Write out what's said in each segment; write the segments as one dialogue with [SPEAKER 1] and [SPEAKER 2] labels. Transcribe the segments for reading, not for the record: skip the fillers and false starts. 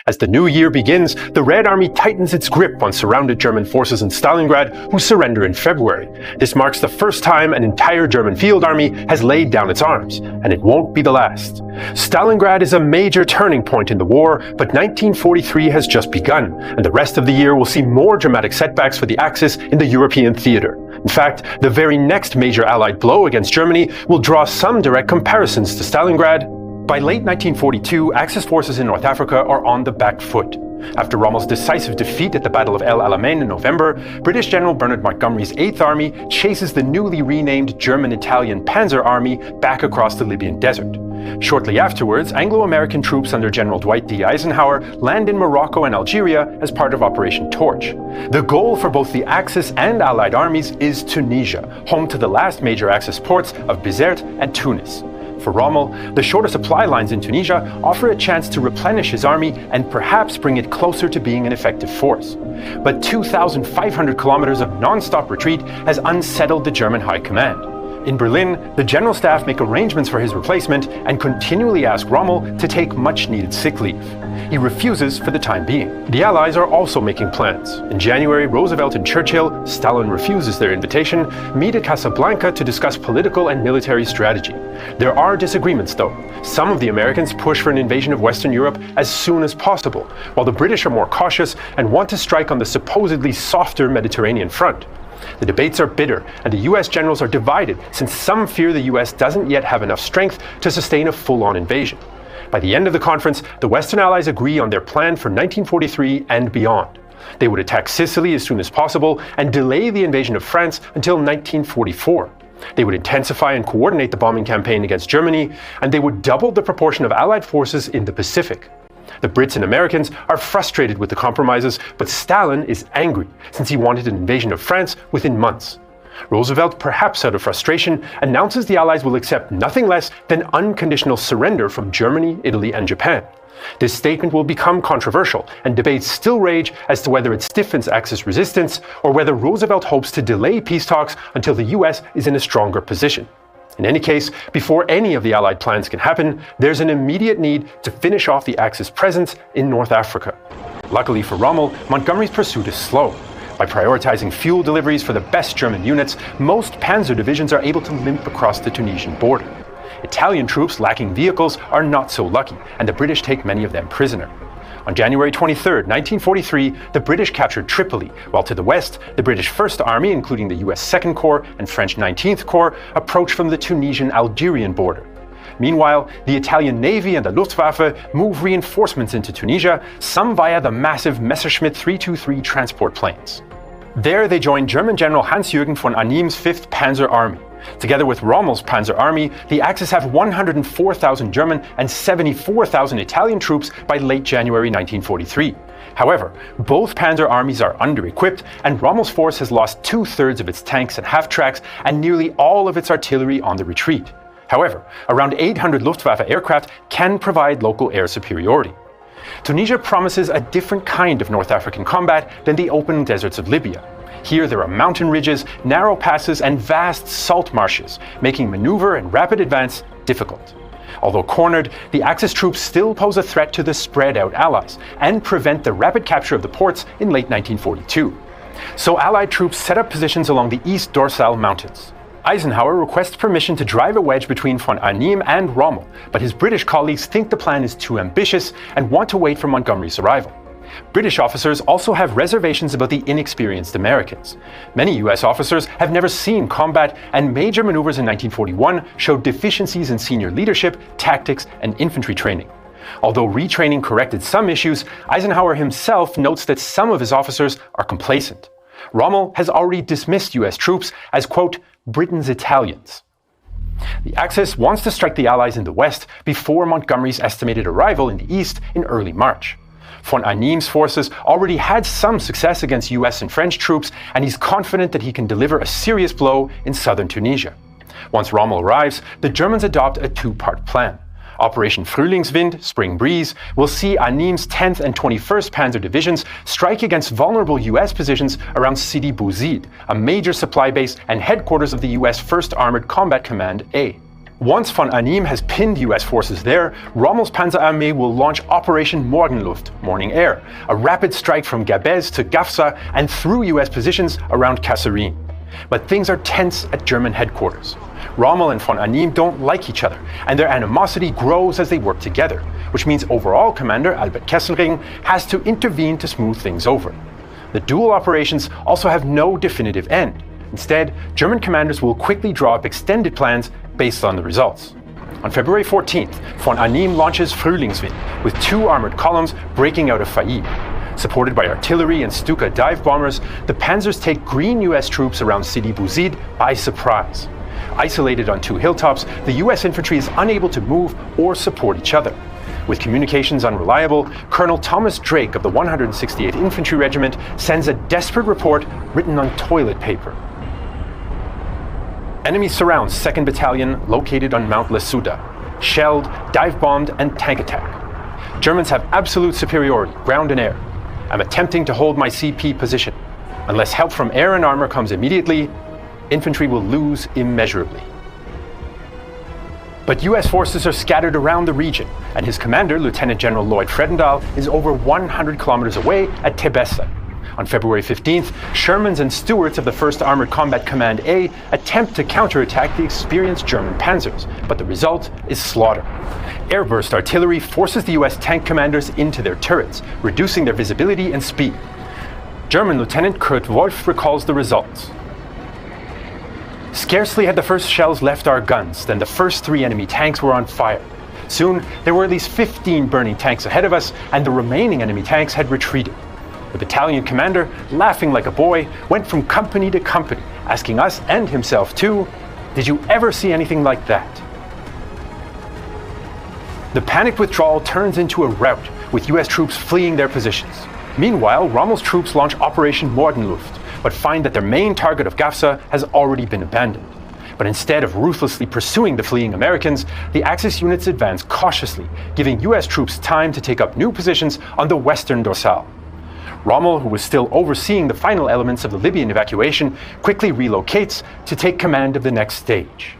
[SPEAKER 1] As the new year begins, the Red Army tightens its grip on surrounded German forces in Stalingrad, who surrender in February. This marks the first time an entire German field army has laid down its arms, and it won't be the last. Stalingrad is a major turning point in the war, but 1943 has just begun, and the rest of the year will see more dramatic setbacks for the Axis in the European theater. In fact, the very next major Allied blow against Germany will draw some direct comparisons to Stalingrad. By late 1942, Axis forces in North Africa are on the back foot. After Rommel's decisive defeat at the Battle of El Alamein in November, British General Bernard Montgomery's 8th Army chases the newly renamed German-Italian Panzer Army back across the Libyan desert. Shortly afterwards, Anglo-American troops under General Dwight D. Eisenhower land in Morocco and Algeria as part of Operation Torch. The goal for both the Axis and Allied armies is Tunisia, home to the last major Axis ports of Bizerte and Tunis. For Rommel, the shorter supply lines in Tunisia offer a chance to replenish his army and perhaps bring it closer to being an effective force. But 2,500 kilometers of non-stop retreat has unsettled the German high command. In Berlin, the General Staff make arrangements for his replacement and continually ask Rommel to take much-needed sick leave. He refuses for the time being. The Allies are also making plans. In January, Roosevelt and Churchill, Stalin refuses their invitation, meet at Casablanca to discuss political and military strategy. There are disagreements, though. Some of the Americans push for an invasion of Western Europe as soon as possible, while the British are more cautious and want to strike on the supposedly softer Mediterranean front. The debates are bitter, and the US generals are divided since some fear the US doesn't yet have enough strength to sustain a full-on invasion. By the end of the conference, the Western Allies agree on their plan for 1943 and beyond. They would attack Sicily as soon as possible and delay the invasion of France until 1944. They would intensify and coordinate the bombing campaign against Germany, and they would double the proportion of Allied forces in the Pacific. The Brits and Americans are frustrated with the compromises, but Stalin is angry since he wanted an invasion of France within months. Roosevelt, perhaps out of frustration, announces the Allies will accept nothing less than unconditional surrender from Germany, Italy, and Japan. This statement will become controversial, and debates still rage as to whether it stiffens Axis resistance or whether Roosevelt hopes to delay peace talks until the US is in a stronger position. In any case, before any of the Allied plans can happen, there's an immediate need to finish off the Axis presence in North Africa. Luckily for Rommel, Montgomery's pursuit is slow. By prioritizing fuel deliveries for the best German units, most panzer divisions are able to limp across the Tunisian border. Italian troops lacking vehicles are not so lucky, and the British take many of them prisoner. On January 23, 1943, the British captured Tripoli, while to the west, the British First Army, including the US Second Corps and French 19th Corps, approach from the Tunisian-Algerian border. Meanwhile, the Italian Navy and the Luftwaffe move reinforcements into Tunisia, some via the massive Messerschmitt 323 transport planes. There they join German General Hans-Jürgen von Arnim's 5th Panzer Army. Together with Rommel's Panzer Army, the Axis have 104,000 German and 74,000 Italian troops by late January 1943. However, both panzer armies are under-equipped, and Rommel's force has lost 2/3 of its tanks and half-tracks and nearly all of its artillery on the retreat. However, around 800 Luftwaffe aircraft can provide local air superiority. Tunisia promises a different kind of North African combat than the open deserts of Libya. Here there are mountain ridges, narrow passes, and vast salt marshes, making maneuver and rapid advance difficult. Although cornered, the Axis troops still pose a threat to the spread-out Allies and prevent the rapid capture of the ports in late 1942. So Allied troops set up positions along the East Dorsal Mountains. Eisenhower requests permission to drive a wedge between von Arnim and Rommel, but his British colleagues think the plan is too ambitious and want to wait for Montgomery's arrival. British officers also have reservations about the inexperienced Americans. Many US officers have never seen combat, and major maneuvers in 1941 showed deficiencies in senior leadership, tactics, and infantry training. Although retraining corrected some issues, Eisenhower himself notes that some of his officers are complacent. Rommel has already dismissed US troops as, quote, Britain's Italians. The Axis wants to strike the Allies in the west before Montgomery's estimated arrival in the east in early March. Von Arnim's forces already had some success against US and French troops, and he's confident that he can deliver a serious blow in southern Tunisia. Once Rommel arrives, the Germans adopt a two-part plan. Operation Frühlingswind, Spring Breeze, will see Arnim's 10th and 21st Panzer Divisions strike against vulnerable US positions around Sidi Bouzid, a major supply base and headquarters of the US 1st Armored Combat Command A. Once von Arnim has pinned US forces there, Rommel's Panzerarmee will launch Operation Morgenluft, Morning Air, a rapid strike from Gabez to Gafsa and through US positions around Kasserine. But things are tense at German headquarters. Rommel and von Arnim don't like each other, and their animosity grows as they work together, which means overall commander Albert Kesselring has to intervene to smooth things over. The dual operations also have no definitive end. Instead, German commanders will quickly draw up extended plans based on the results. On February 14th, von Arnim launches Frühlingswind with 2 armored columns breaking out of Faib. Supported by artillery and Stuka dive bombers, the panzers take green US troops around Sidi Bouzid by surprise. Isolated on 2 hilltops, the US infantry is unable to move or support each other. With communications unreliable, Colonel Thomas Drake of the 168th Infantry Regiment sends a desperate report written on toilet paper. Enemy surrounds 2nd Battalion located on Mount Lasuda, shelled, dive-bombed and tank attack. Germans have absolute superiority, ground and air. I'm attempting to hold my CP position. Unless help from air and armor comes immediately, infantry will lose immeasurably. But US forces are scattered around the region, and his commander, Lieutenant General Lloyd Fredendall, is over 100 kilometers away at Tebessa. On February 15th, Shermans and Stewarts of the 1st Armored Combat Command A attempt to counterattack the experienced German panzers, but the result is slaughter. Airburst artillery forces the US tank commanders into their turrets, reducing their visibility and speed. German Lieutenant Kurt Wolf recalls the results. Scarcely had the first shells left our guns than the first 3 enemy tanks were on fire. Soon, there were at least 15 burning tanks ahead of us, and the remaining enemy tanks had retreated. The battalion commander, laughing like a boy, went from company to company, asking us and himself too, "Did you ever see anything like that?" The panicked withdrawal turns into a rout, with US troops fleeing their positions. Meanwhile, Rommel's troops launch Operation Morgenluft, but find that their main target of Gafsa has already been abandoned. But instead of ruthlessly pursuing the fleeing Americans, the Axis units advance cautiously, giving US troops time to take up new positions on the western dorsal. Rommel, who was still overseeing the final elements of the Libyan evacuation, quickly relocates to take command of the next stage.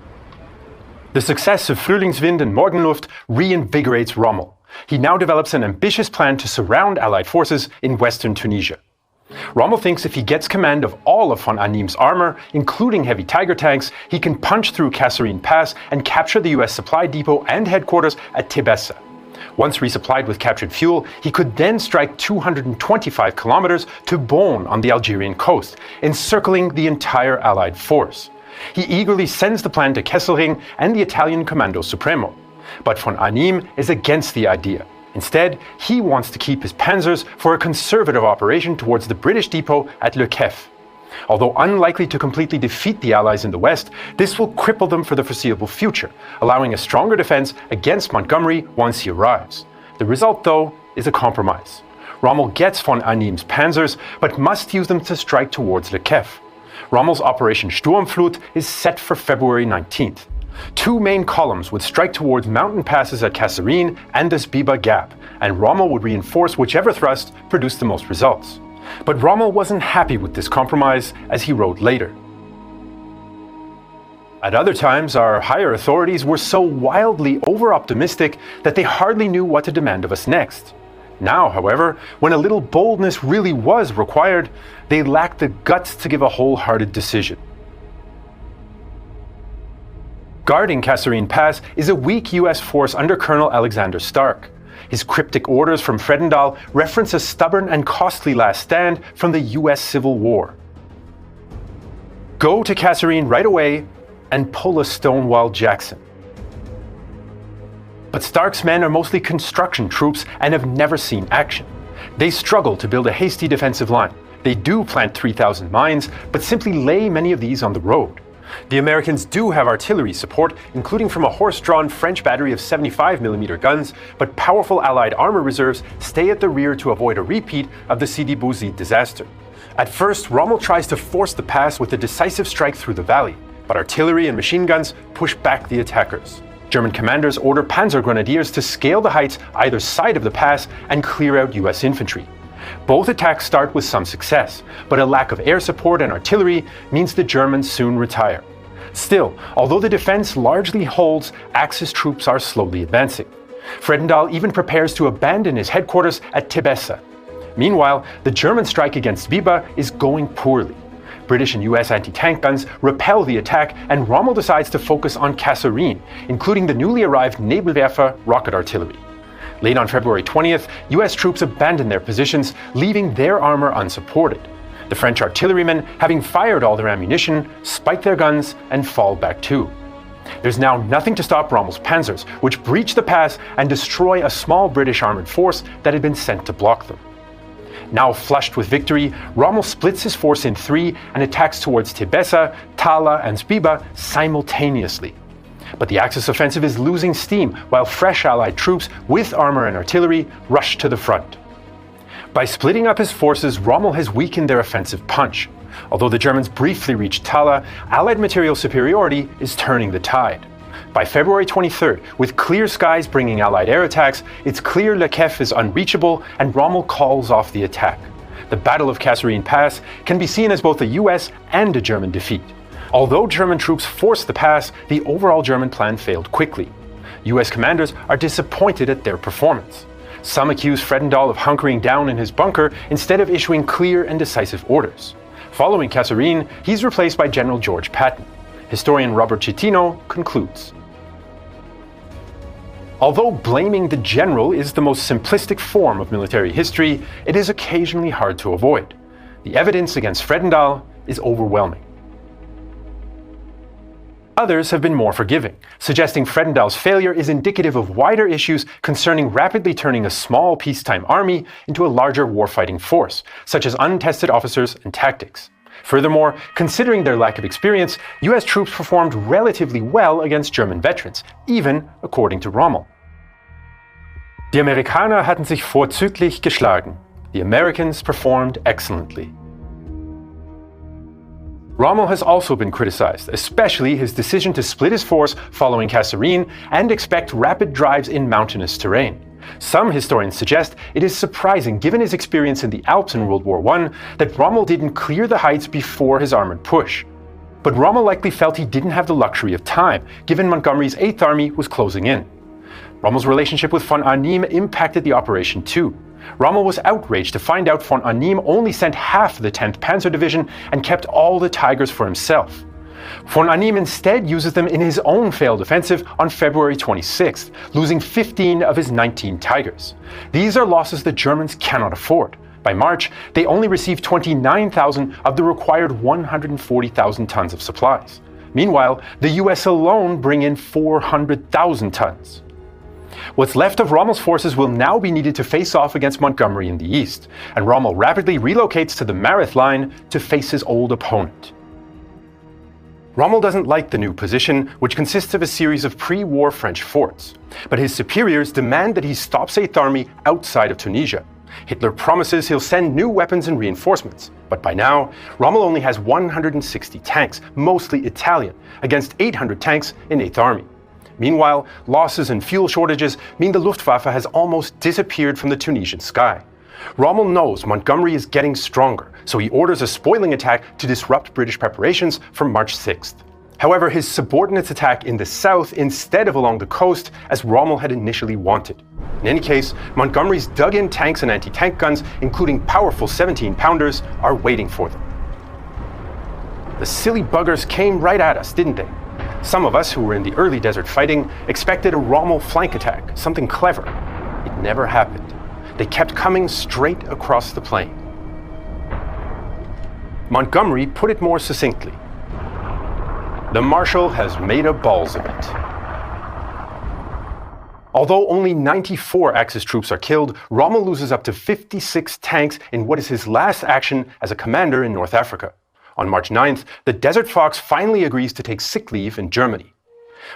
[SPEAKER 1] The success of Frühlingswind and Morgenluft reinvigorates Rommel. He now develops an ambitious plan to surround Allied forces in western Tunisia. Rommel thinks if he gets command of all of von Arnim's armor, including heavy Tiger tanks, he can punch through Kasserine Pass and capture the US supply depot and headquarters at Tebessa. Once resupplied with captured fuel, he could then strike 225 kilometers to Bone on the Algerian coast, encircling the entire Allied force. He eagerly sends the plan to Kesselring and the Italian Comando Supremo. But von Arnim is against the idea. Instead, he wants to keep his panzers for a conservative operation towards the British depot at Le Kef. Although unlikely to completely defeat the Allies in the west, this will cripple them for the foreseeable future, allowing a stronger defense against Montgomery once he arrives. The result, though, is a compromise. Rommel gets von Arnim's panzers, but must use them to strike towards Le Kef. Rommel's Operation Sturmflut is set for February 19th. 2 main columns would strike towards mountain passes at Kasserine and the Sbiba Gap, and Rommel would reinforce whichever thrust produced the most results. But Rommel wasn't happy with this compromise, as he wrote later. At other times, our higher authorities were so wildly over-optimistic that they hardly knew what to demand of us next. Now, however, when a little boldness really was required, they lacked the guts to give a wholehearted decision. Guarding Kasserine Pass is a weak US force under Colonel Alexander Stark. His cryptic orders from Fredendall reference a stubborn and costly last stand from the US Civil War. Go to Kasserine right away and pull a Stonewall Jackson. But Stark's men are mostly construction troops and have never seen action. They struggle to build a hasty defensive line. They do plant 3,000 mines, but simply lay many of these on the road. The Americans do have artillery support, including from a horse-drawn French battery of 75mm guns, but powerful Allied armor reserves stay at the rear to avoid a repeat of the Sidi Bouzid disaster. At first, Rommel tries to force the pass with a decisive strike through the valley, but artillery and machine guns push back the attackers. German commanders order Panzer Grenadiers to scale the heights either side of the pass and clear out US infantry. Both attacks start with some success, but a lack of air support and artillery means the Germans soon retire. Still, although the defense largely holds, Axis troops are slowly advancing. Fredendall even prepares to abandon his headquarters at Tebessa. Meanwhile, the German strike against Biber is going poorly. British and US anti-tank guns repel the attack, and Rommel decides to focus on Kasserine, including the newly arrived Nebelwerfer rocket artillery. Late on February 20th, US troops abandon their positions, leaving their armor unsupported. The French artillerymen, having fired all their ammunition, spike their guns and fall back too. There's now nothing to stop Rommel's panzers, which breach the pass and destroy a small British armored force that had been sent to block them. Now flushed with victory, Rommel splits his force in three and attacks towards Tebessa, Thala and Biber simultaneously. But the Axis offensive is losing steam, while fresh Allied troops with armor and artillery rush to the front. By splitting up his forces, Rommel has weakened their offensive punch. Although the Germans briefly reach Thala, Allied material superiority is turning the tide. By February 23rd, with clear skies bringing Allied air attacks, it's clear Le Queff is unreachable and Rommel calls off the attack. The Battle of Kasserine Pass can be seen as both a US and a German defeat. Although German troops forced the pass, the overall German plan failed quickly. US commanders are disappointed at their performance. Some accuse Fredendall of hunkering down in his bunker instead of issuing clear and decisive orders. Following Kasserine, he's replaced by General George Patton. Historian Robert Citino concludes. Although blaming the general is the most simplistic form of military history, it is occasionally hard to avoid. The evidence against Fredendall is overwhelming. Others have been more forgiving, suggesting Fredendall's failure is indicative of wider issues concerning rapidly turning a small peacetime army into a larger warfighting force, such as untested officers and tactics. Furthermore, considering their lack of experience, US troops performed relatively well against German veterans, even according to Rommel. Die Amerikaner hatten sich vorzüglich geschlagen. The Americans performed excellently. Rommel has also been criticized, especially his decision to split his force following Kasserine and expect rapid drives in mountainous terrain. Some historians suggest it is surprising, given his experience in the Alps in World War I, that Rommel didn't clear the heights before his armored push. But Rommel likely felt he didn't have the luxury of time, given Montgomery's 8th Army was closing in. Rommel's relationship with von Arnim impacted the operation too. Rommel was outraged to find out von Arnim only sent half the 10th Panzer Division and kept all the Tigers for himself. Von Arnim instead uses them in his own failed offensive on February 26th, losing 15 of his 19 Tigers. These are losses the Germans cannot afford. By March, they only received 29,000 of the required 140,000 tons of supplies. Meanwhile, the US alone bring in 400,000 tons. What's left of Rommel's forces will now be needed to face off against Montgomery in the east, and Rommel rapidly relocates to the Mareth line to face his old opponent. Rommel doesn't like the new position, which consists of a series of pre-war French forts, but his superiors demand that he stops 8th Army outside of Tunisia. Hitler promises he'll send new weapons and reinforcements, but by now, Rommel only has 160 tanks, mostly Italian, against 800 tanks in 8th Army. Meanwhile, losses and fuel shortages mean the Luftwaffe has almost disappeared from the Tunisian sky. Rommel knows Montgomery is getting stronger, so he orders a spoiling attack to disrupt British preparations from March 6th. However, his subordinates attack in the south instead of along the coast, as Rommel had initially wanted. In any case, Montgomery's dug-in tanks and anti-tank guns, including powerful 17-pounders, are waiting for them. The silly buggers came right at us, didn't they? Some of us who were in the early desert fighting expected a Rommel flank attack, something clever. It never happened. They kept coming straight across the plain. Montgomery put it more succinctly. The Marshal has made a balls of it. Although only 94 Axis troops are killed, Rommel loses up to 56 tanks in what is his last action as a commander in North Africa. On March 9th, the Desert Fox finally agrees to take sick leave in Germany.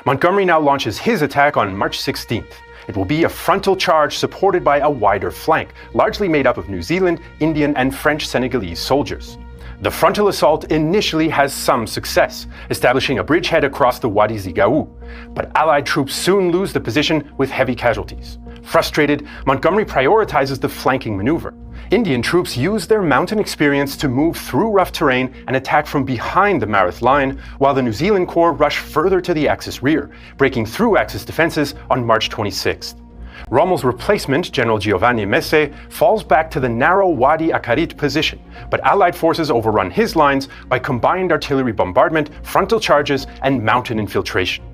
[SPEAKER 1] Montgomery now launches his attack on March 16th. It will be a frontal charge supported by a wider flank, largely made up of New Zealand, Indian, and French Senegalese soldiers. The frontal assault initially has some success, establishing a bridgehead across the Wadi Zigaou, but Allied troops soon lose the position with heavy casualties. Frustrated, Montgomery prioritizes the flanking maneuver. Indian troops use their mountain experience to move through rough terrain and attack from behind the Mareth line, while the New Zealand Corps rush further to the Axis rear, breaking through Axis defenses on March 26th. Rommel's replacement, General Giovanni Messe, falls back to the narrow Wadi Akarit position, but Allied forces overrun his lines by combined artillery bombardment, frontal charges, and mountain infiltration.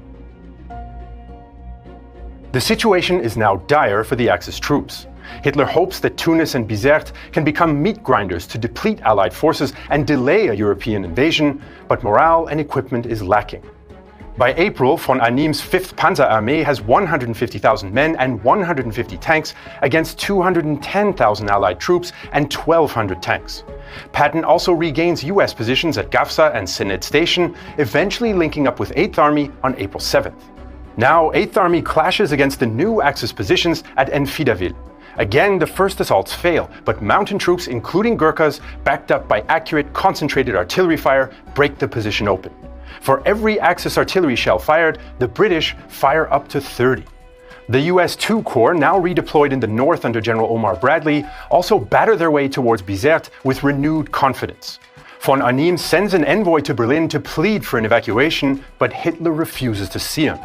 [SPEAKER 1] The situation is now dire for the Axis troops. Hitler hopes that Tunis and Bizerte can become meat grinders to deplete Allied forces and delay a European invasion, but morale and equipment is lacking. By April, von Arnim's 5th Panzerarmee has 150,000 men and 150 tanks against 210,000 Allied troops and 1,200 tanks. Patton also regains US positions at Gafsa and Senet Station, eventually linking up with 8th Army on April 7th. Now, 8th Army clashes against the new Axis positions at Enfidaville. Again, the first assaults fail, but mountain troops, including Gurkhas, backed up by accurate, concentrated artillery fire, break the position open. For every Axis artillery shell fired, the British fire up to 30. The US II Corps, now redeployed in the north under General Omar Bradley, also batter their way towards Bizerte with renewed confidence. Von Arnim sends an envoy to Berlin to plead for an evacuation, but Hitler refuses to see him.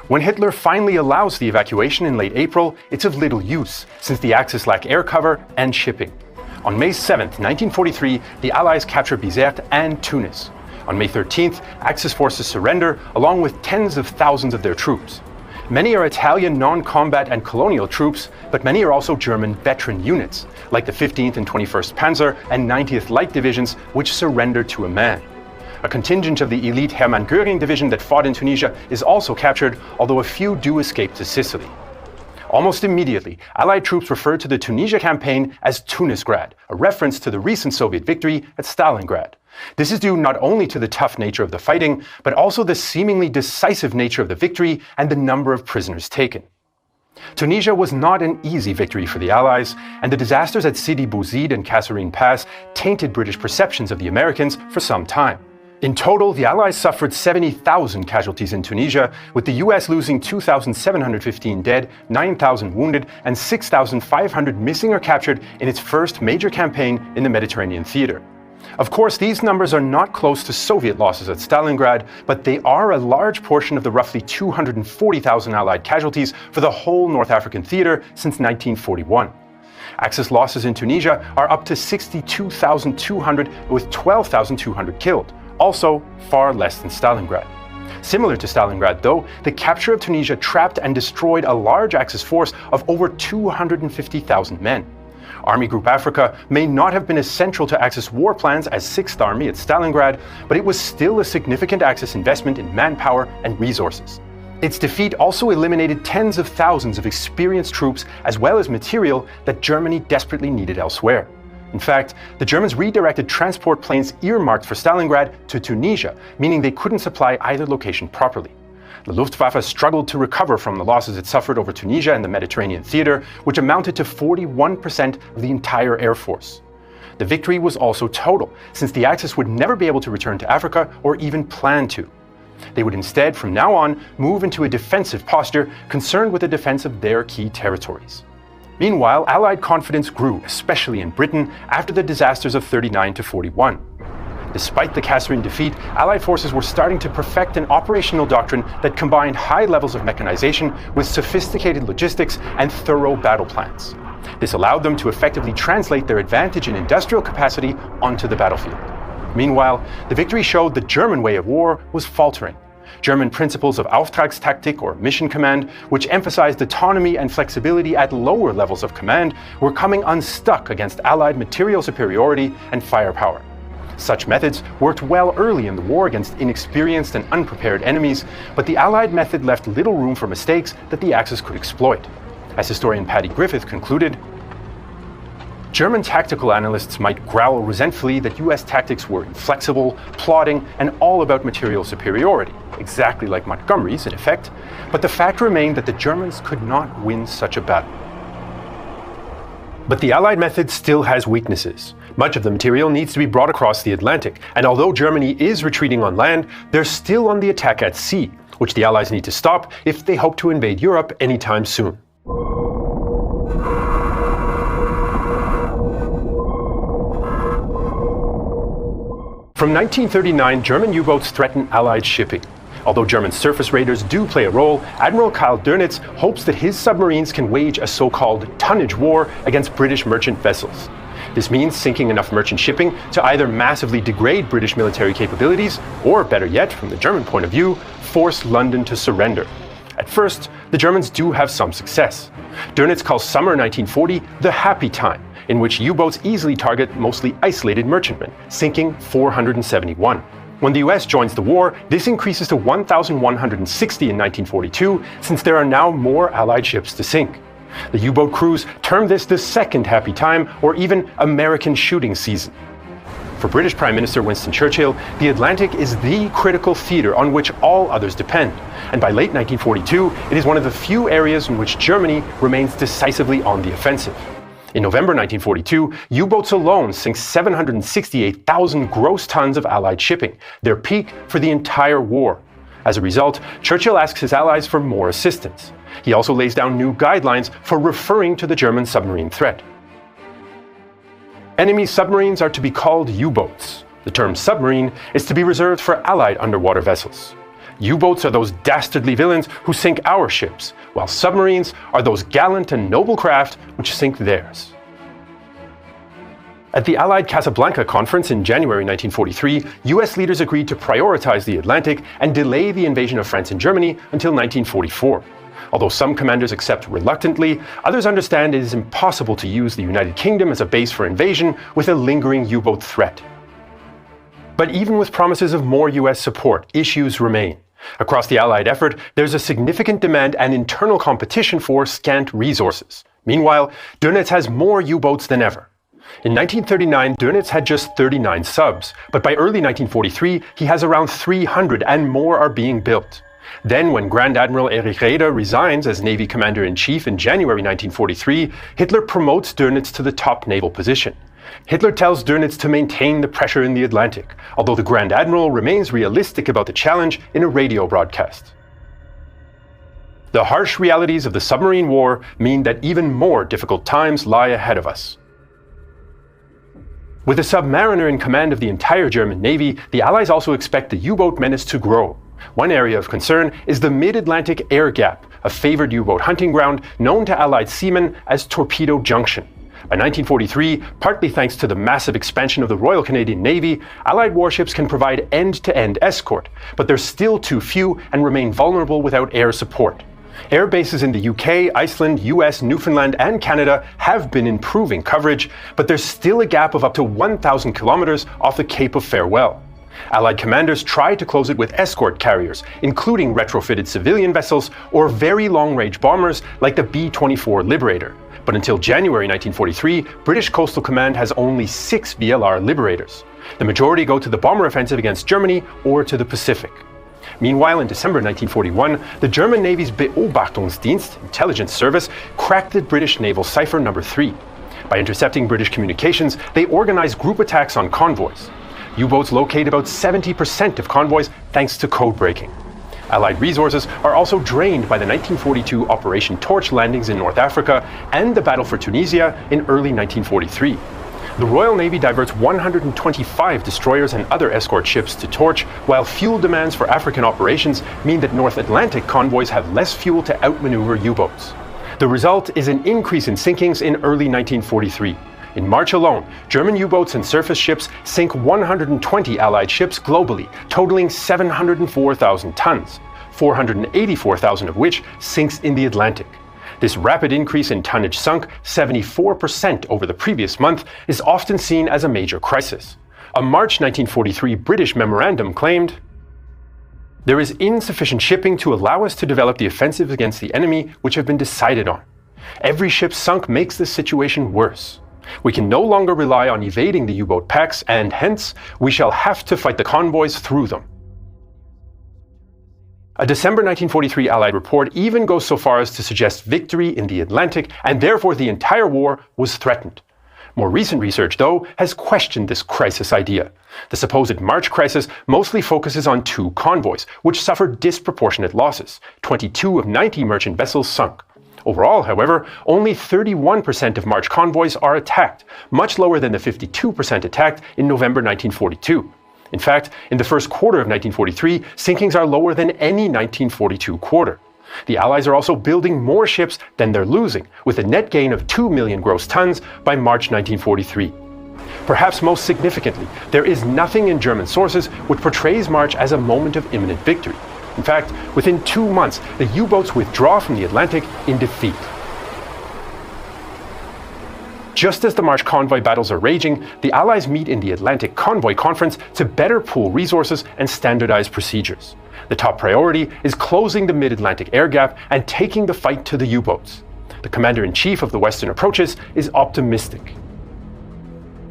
[SPEAKER 1] When Hitler finally allows the evacuation in late April, it's of little use, since the Axis lack air cover and shipping. On May 7, 1943, the Allies capture Bizerte and Tunis. On May 13th, Axis forces surrender, along with tens of thousands of their troops. Many are Italian non-combat and colonial troops, but many are also German veteran units, like the 15th and 21st Panzer and 90th Light Divisions, which surrender to a man. A contingent of the elite Hermann Göring division that fought in Tunisia is also captured, although a few do escape to Sicily. Almost immediately, Allied troops referred to the Tunisia campaign as Tunisgrad, a reference to the recent Soviet victory at Stalingrad. This is due not only to the tough nature of the fighting, but also the seemingly decisive nature of the victory and the number of prisoners taken. Tunisia was not an easy victory for the Allies, and the disasters at Sidi Bouzid and Kasserine Pass tainted British perceptions of the Americans for some time. In total, the Allies suffered 70,000 casualties in Tunisia, with the US losing 2,715 dead, 9,000 wounded, and 6,500 missing or captured in its first major campaign in the Mediterranean theater. Of course, these numbers are not close to Soviet losses at Stalingrad, but they are a large portion of the roughly 240,000 Allied casualties for the whole North African theater since 1941. Axis losses in Tunisia are up to 62,200, with 12,200 killed. Also, far less than Stalingrad. Similar to Stalingrad, though, the capture of Tunisia trapped and destroyed a large Axis force of over 250,000 men. Army Group Africa may not have been as central to Axis war plans as 6th Army at Stalingrad, but it was still a significant Axis investment in manpower and resources. Its defeat also eliminated tens of thousands of experienced troops as well as material that Germany desperately needed elsewhere. In fact, the Germans redirected transport planes earmarked for Stalingrad to Tunisia, meaning they couldn't supply either location properly. The Luftwaffe struggled to recover from the losses it suffered over Tunisia and the Mediterranean theater, which amounted to 41% of the entire air force. The victory was also total, since the Axis would never be able to return to Africa or even plan to. They would instead, from now on, move into a defensive posture, concerned with the defense of their key territories. Meanwhile, Allied confidence grew, especially in Britain, after the disasters of 39 to 41. Despite the Kasserine defeat, Allied forces were starting to perfect an operational doctrine that combined high levels of mechanization with sophisticated logistics and thorough battle plans. This allowed them to effectively translate their advantage in industrial capacity onto the battlefield. Meanwhile, the victory showed the German way of war was faltering. German principles of Auftragstaktik, or mission command, which emphasized autonomy and flexibility at lower levels of command, were coming unstuck against Allied material superiority and firepower. Such methods worked well early in the war against inexperienced and unprepared enemies, but the Allied method left little room for mistakes that the Axis could exploit. As historian Paddy Griffith concluded, German tactical analysts might growl resentfully that US tactics were inflexible, plodding, and all about material superiority, exactly like Montgomery's in effect, but the fact remained that the Germans could not win such a battle. But the Allied method still has weaknesses. Much of the material needs to be brought across the Atlantic, and although Germany is retreating on land, they're still on the attack at sea, which the Allies need to stop if they hope to invade Europe anytime soon. From 1939, German U-boats threaten Allied shipping. Although German surface raiders do play a role, Admiral Karl Dönitz hopes that his submarines can wage a so-called tonnage war against British merchant vessels. This means sinking enough merchant shipping to either massively degrade British military capabilities, or better yet, from the German point of view, force London to surrender. At first, the Germans do have some success. Dönitz calls summer 1940 the happy time, in which U-boats easily target mostly isolated merchantmen, sinking 471. When the US joins the war, this increases to 1,160 in 1942, since there are now more Allied ships to sink. The U-boat crews term this the second happy time, or even American shooting season. For British Prime Minister Winston Churchill, the Atlantic is the critical theater on which all others depend, and by late 1942, it is one of the few areas in which Germany remains decisively on the offensive. In November 1942, U-boats alone sink 768,000 gross tons of Allied shipping, their peak for the entire war. As a result, Churchill asks his allies for more assistance. He also lays down new guidelines for referring to the German submarine threat. Enemy submarines are to be called U-boats. The term submarine is to be reserved for Allied underwater vessels. U-boats are those dastardly villains who sink our ships, while submarines are those gallant and noble craft which sink theirs. At the Allied Casablanca Conference in January 1943, US leaders agreed to prioritize the Atlantic and delay the invasion of France and Germany until 1944. Although some commanders accept reluctantly, others understand it is impossible to use the United Kingdom as a base for invasion with a lingering U-boat threat. But even with promises of more US support, issues remain. Across the Allied effort, there's a significant demand and internal competition for scant resources. Meanwhile, Dönitz has more U-boats than ever. In 1939, Dönitz had just 39 subs, but by early 1943, he has around 300 and more are being built. Then, when Grand Admiral Erich Raeder resigns as Navy Commander-in-Chief in January 1943, Hitler promotes Dönitz to the top naval position. Hitler tells Dönitz to maintain the pressure in the Atlantic, although the Grand Admiral remains realistic about the challenge in a radio broadcast. The harsh realities of the submarine war mean that even more difficult times lie ahead of us. With a submariner in command of the entire German Navy, the Allies also expect the U-boat menace to grow. One area of concern is the Mid-Atlantic Air Gap, a favored U-boat hunting ground known to Allied seamen as Torpedo Junction. By 1943, partly thanks to the massive expansion of the Royal Canadian Navy, Allied warships can provide end-to-end escort, but they're still too few and remain vulnerable without air support. Air bases in the UK, Iceland, US, Newfoundland, and Canada have been improving coverage, but there's still a gap of up to 1,000 kilometers off the Cape of Farewell. Allied commanders try to close it with escort carriers, including retrofitted civilian vessels or very long-range bombers like the B-24 Liberator. But until January 1943, British Coastal Command has only 6 VLR Liberators. The majority go to the bomber offensive against Germany or to the Pacific. Meanwhile, in December 1941, the German Navy's Beobachtungsdienst intelligence service cracked the British naval cipher number 3. By intercepting British communications, they organized group attacks on convoys. U-boats locate about 70% of convoys thanks to code breaking. Allied resources are also drained by the 1942 Operation Torch landings in North Africa and the Battle for Tunisia in early 1943. The Royal Navy diverts 125 destroyers and other escort ships to Torch, while fuel demands for African operations mean that North Atlantic convoys have less fuel to outmaneuver U-boats. The result is an increase in sinkings in early 1943. In March alone, German U-boats and surface ships sink 120 Allied ships globally, totaling 704,000 tons, 484,000 of which sinks in the Atlantic. This rapid increase in tonnage sunk, 74% over the previous month, is often seen as a major crisis. A March 1943 British memorandum claimed, "There is insufficient shipping to allow us to develop the offensives against the enemy which have been decided on. Every ship sunk makes this situation worse. We can no longer rely on evading the U-boat packs, and hence, we shall have to fight the convoys through them." A December 1943 Allied report even goes so far as to suggest victory in the Atlantic, and therefore the entire war was threatened. More recent research, though, has questioned this crisis idea. The supposed March crisis mostly focuses on 2 convoys, which suffered disproportionate losses. 22 of 90 merchant vessels sunk. Overall, however, only 31% of March convoys are attacked, much lower than the 52% attacked in November 1942. In fact, in the first quarter of 1943, sinkings are lower than any 1942 quarter. The Allies are also building more ships than they're losing, with a net gain of 2 million gross tons by March 1943. Perhaps most significantly, there is nothing in German sources which portrays March as a moment of imminent victory. In fact, within 2 months, the U-boats withdraw from the Atlantic in defeat. Just as the March convoy battles are raging, the Allies meet in the Atlantic Convoy Conference to better pool resources and standardize procedures. The top priority is closing the mid-Atlantic air gap and taking the fight to the U-boats. The commander-in-chief of the Western approaches is optimistic.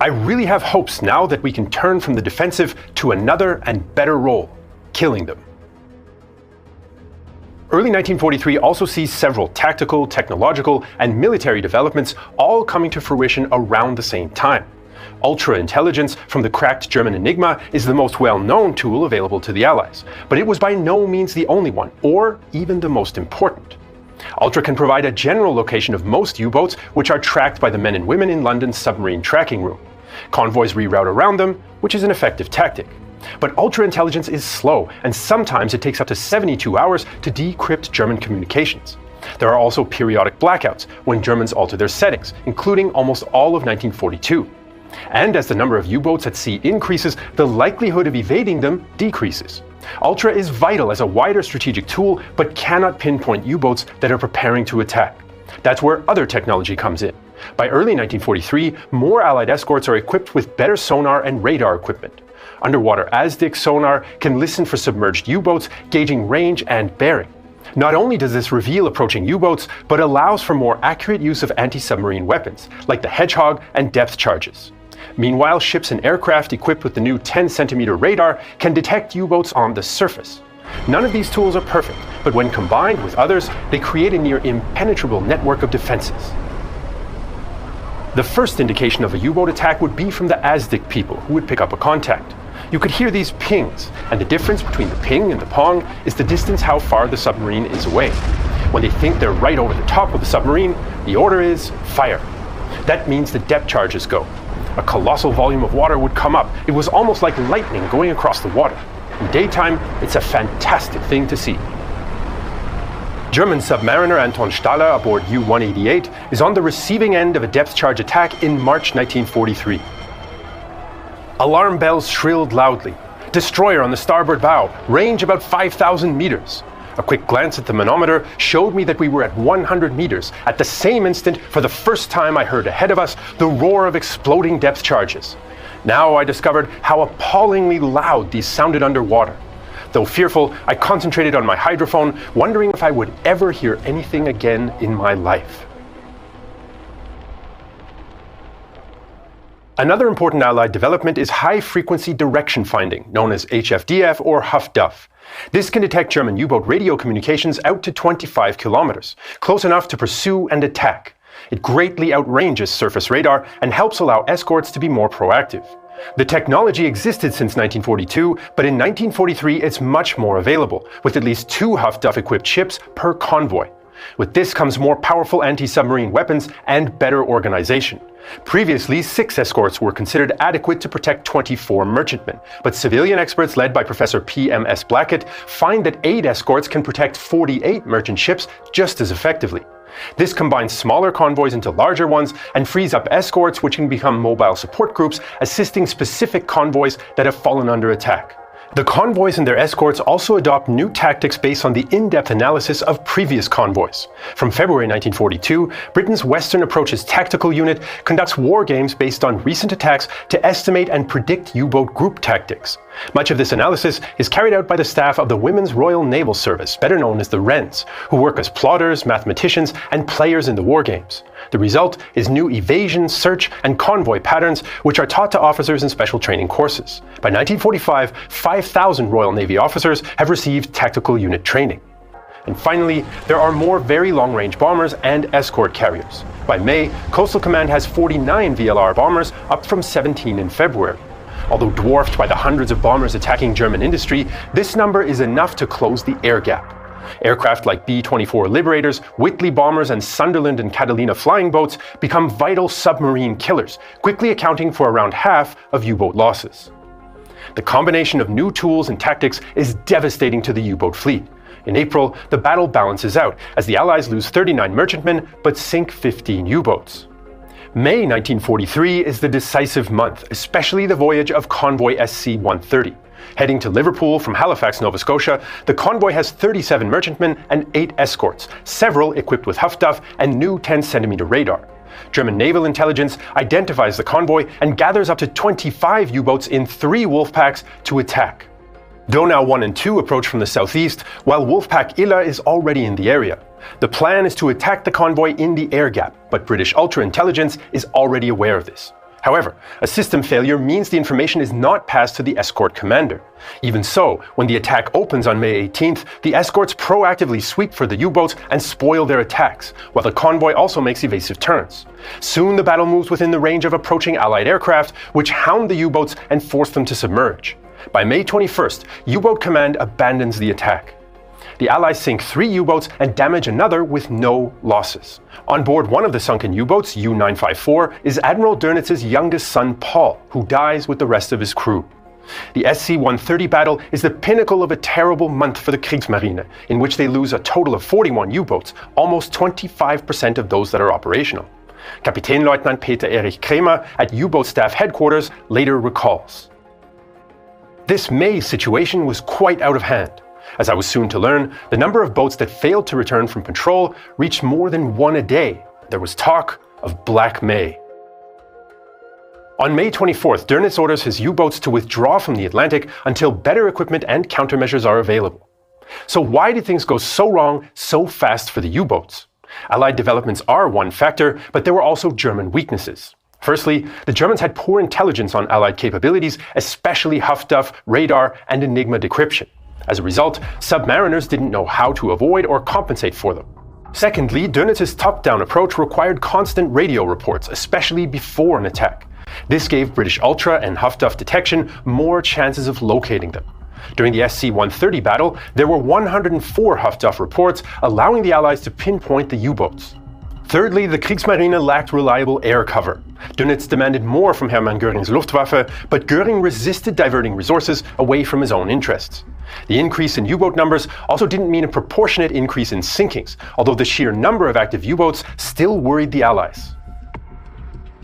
[SPEAKER 1] I really have hopes now that we can turn from the defensive to another and better role, killing them. Early 1943 also sees several tactical, technological, and military developments all coming to fruition around the same time. Ultra-intelligence from the cracked German Enigma is the most well-known tool available to the Allies, but it was by no means the only one, or even the most important. Ultra can provide a general location of most U-boats, which are tracked by the men and women in London's submarine tracking room. Convoys reroute around them, which is an effective tactic. But ultra-intelligence is slow, and sometimes it takes up to 72 hours to decrypt German communications. There are also periodic blackouts when Germans alter their settings, including almost all of 1942. And as the number of U-boats at sea increases, the likelihood of evading them decreases. Ultra is vital as a wider strategic tool, but cannot pinpoint U-boats that are preparing to attack. That's where other technology comes in. By early 1943, more Allied escorts are equipped with better sonar and radar equipment. Underwater ASDIC sonar can listen for submerged U-boats, gauging range and bearing. Not only does this reveal approaching U-boats, but allows for more accurate use of anti-submarine weapons, like the Hedgehog and depth charges. Meanwhile, ships and aircraft equipped with the new 10-centimeter radar can detect U-boats on the surface. None of these tools are perfect, but when combined with others, they create a near impenetrable network of defenses. The first indication of a U-boat attack would be from the ASDIC people, who would pick up a contact. You could hear these pings, and the difference between the ping and the pong is the distance how far the submarine is away. When they think they're right over the top of the submarine, the order is fire. That means the depth charges go. A colossal volume of water would come up. It was almost like lightning going across the water. In daytime, it's a fantastic thing to see. German submariner Anton Staller aboard U-188 is on the receiving end of a depth charge attack in March 1943. Alarm bells shrilled loudly. Destroyer on the starboard bow, range about 5,000 meters. A quick glance at the manometer showed me that we were at 100 meters. At the same instant, for the first time I heard ahead of us the roar of exploding depth charges. Now I discovered how appallingly loud these sounded underwater. Though fearful, I concentrated on my hydrophone, wondering if I would ever hear anything again in my life. Another important Allied development is high-frequency direction finding, known as HFDF or HFDUF. This can detect German U-boat radio communications out to 25 kilometers, close enough to pursue and attack. It greatly outranges surface radar and helps allow escorts to be more proactive. The technology existed since 1942, but in 1943 it's much more available, with at least 2 HFDUF-equipped ships per convoy. With this comes more powerful anti-submarine weapons and better organization. Previously, 6 escorts were considered adequate to protect 24 merchantmen, but civilian experts led by Professor P.M.S. Blackett find that 8 escorts can protect 48 merchant ships just as effectively. This combines smaller convoys into larger ones and frees up escorts which can become mobile support groups assisting specific convoys that have fallen under attack. The convoys and their escorts also adopt new tactics based on the in-depth analysis of previous convoys. From February 1942, Britain's Western Approaches Tactical Unit conducts war games based on recent attacks to estimate and predict U-boat group tactics. Much of this analysis is carried out by the staff of the Women's Royal Naval Service, better known as the Wrens, who work as plotters, mathematicians, and players in the war games. The result is new evasion, search, and convoy patterns, which are taught to officers in special training courses. By 1945, 5,000 Royal Navy officers have received tactical unit training. And finally, there are more very long-range bombers and escort carriers. By May, Coastal Command has 49 VLR bombers, up from 17 in February. Although dwarfed by the hundreds of bombers attacking German industry, this number is enough to close the air gap. Aircraft like B-24 Liberators, Whitley bombers, and Sunderland and Catalina flying boats become vital submarine killers, quickly accounting for around half of U-boat losses. The combination of new tools and tactics is devastating to the U-boat fleet. In April, the battle balances out as the Allies lose 39 merchantmen but sink 15 U-boats. May 1943 is the decisive month, especially the voyage of convoy SC-130. Heading to Liverpool from Halifax, Nova Scotia, the convoy has 37 merchantmen and 8 escorts, several equipped with Huff Duff and new 10cm radar. German naval intelligence identifies the convoy and gathers up to 25 U-boats in 3 Wolfpacks to attack. Donau 1 and 2 approach from the southeast, while Wolfpack Iller is already in the area. The plan is to attack the convoy in the air gap, but British Ultra Intelligence is already aware of this. However, a system failure means the information is not passed to the escort commander. Even so, when the attack opens on May 18th, the escorts proactively sweep for the U-boats and spoil their attacks, while the convoy also makes evasive turns. Soon the battle moves within the range of approaching Allied aircraft, which hound the U-boats and force them to submerge. By May 21st, U-boat command abandons the attack. The Allies sink 3 U-boats and damage another with no losses. On board one of the sunken U-boats, U-954, is Admiral Dönitz's youngest son Paul, who dies with the rest of his crew. The SC-130 battle is the pinnacle of a terrible month for the Kriegsmarine, in which they lose a total of 41 U-boats, almost 25% of those that are operational. Kapitänleutnant Peter Erich Kremer at U-boat staff headquarters later recalls. This May situation was quite out of hand. As I was soon to learn, the number of boats that failed to return from patrol reached more than 1 a day. There was talk of Black May. On May 24th, Dönitz orders his U-boats to withdraw from the Atlantic until better equipment and countermeasures are available. So why did things go so wrong so fast for the U-boats? Allied developments are one factor, but there were also German weaknesses. Firstly, the Germans had poor intelligence on Allied capabilities, especially Huff Duff, radar, and Enigma decryption. As a result, submariners didn't know how to avoid or compensate for them. Secondly, Dönitz's top-down approach required constant radio reports, especially before an attack. This gave British Ultra and Huff Duff detection more chances of locating them. During the SC-130 battle, there were 104 Huff Duff reports, allowing the Allies to pinpoint the U-boats. Thirdly, the Kriegsmarine lacked reliable air cover. Dönitz demanded more from Hermann Göring's Luftwaffe, but Göring resisted diverting resources away from his own interests. The increase in U-boat numbers also didn't mean a proportionate increase in sinkings, although the sheer number of active U-boats still worried the Allies.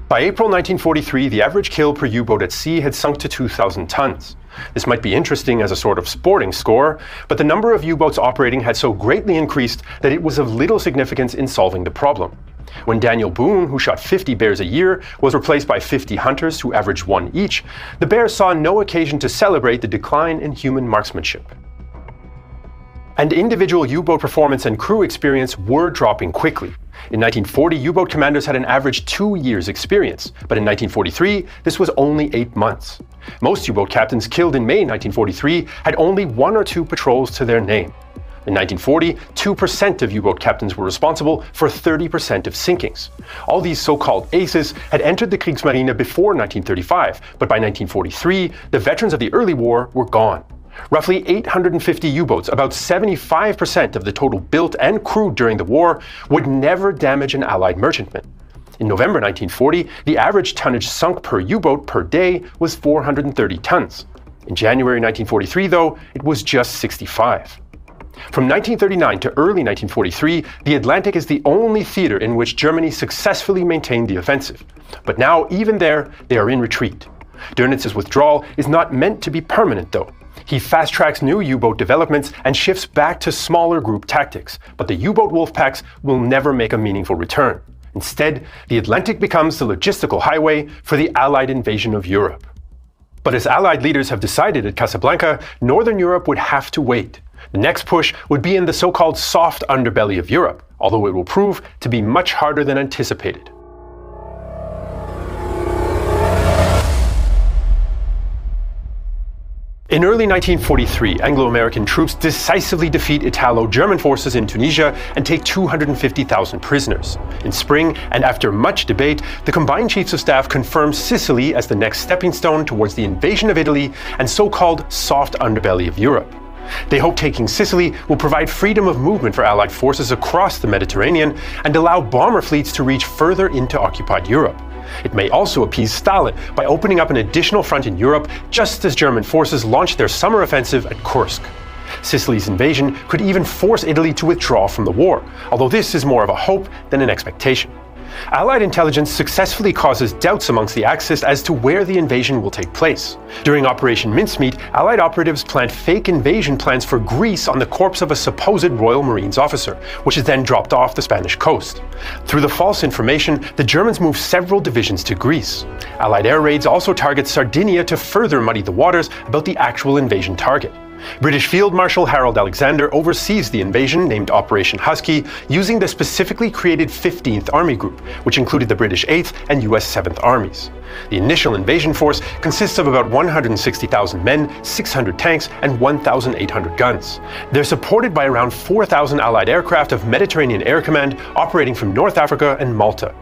[SPEAKER 1] By April 1943, the average kill per U-boat at sea had sunk to 2,000 tons. This might be interesting as a sort of sporting score, but the number of U-boats operating had so greatly increased that it was of little significance in solving the problem. When Daniel Boone, who shot 50 bears a year, was replaced by 50 hunters who averaged 1 each, the Bears saw no occasion to celebrate the decline in human marksmanship. And individual U-boat performance and crew experience were dropping quickly. In 1940, U-boat commanders had an average 2 years experience, but in 1943, this was only 8 months. Most U-boat captains killed in May 1943 had only 1 or 2 patrols to their name. In 1940, 2% of U-boat captains were responsible for 30% of sinkings. All these so-called aces had entered the Kriegsmarine before 1935, but by 1943, the veterans of the early war were gone. Roughly 850 U-boats, about 75% of the total built and crewed during the war, would never damage an Allied merchantman. In November 1940, the average tonnage sunk per U-boat per day was 430 tons. In January 1943, though, it was just 65. From 1939 to early 1943, the Atlantic is the only theater in which Germany successfully maintained the offensive. But now, even there, they are in retreat. Dönitz's withdrawal is not meant to be permanent, though. He fast-tracks new U-boat developments and shifts back to smaller group tactics, but the U-boat wolfpacks will never make a meaningful return. Instead, the Atlantic becomes the logistical highway for the Allied invasion of Europe. But as Allied leaders have decided at Casablanca, Northern Europe would have to wait. The next push would be in the so-called soft underbelly of Europe, although it will prove to be much harder than anticipated. In early 1943, Anglo-American troops decisively defeat Italo-German forces in Tunisia and take 250,000 prisoners. In spring, and after much debate, the combined chiefs of staff confirm Sicily as the next stepping stone towards the invasion of Italy and so-called soft underbelly of Europe. They hope taking Sicily will provide freedom of movement for Allied forces across the Mediterranean and allow bomber fleets to reach further into occupied Europe. It may also appease Stalin by opening up an additional front in Europe just as German forces launched their summer offensive at Kursk. Sicily's invasion could even force Italy to withdraw from the war, although this is more of a hope than an expectation. Allied intelligence successfully causes doubts amongst the Axis as to where the invasion will take place. During Operation Mincemeat, Allied operatives planned fake invasion plans for Greece on the corpse of a supposed Royal Marines officer, which is then dropped off the Spanish coast. Through the false information, the Germans moved several divisions to Greece. Allied air raids also target Sardinia to further muddy the waters about the actual invasion target. British Field Marshal Harold Alexander oversees the invasion, named Operation Husky, using the specifically created 15th Army Group, which included the British 8th and US 7th Armies. The initial invasion force consists of about 160,000 men, 600 tanks, and 1,800 guns. They're supported by around 4,000 Allied aircraft of Mediterranean Air Command operating from North Africa and Malta.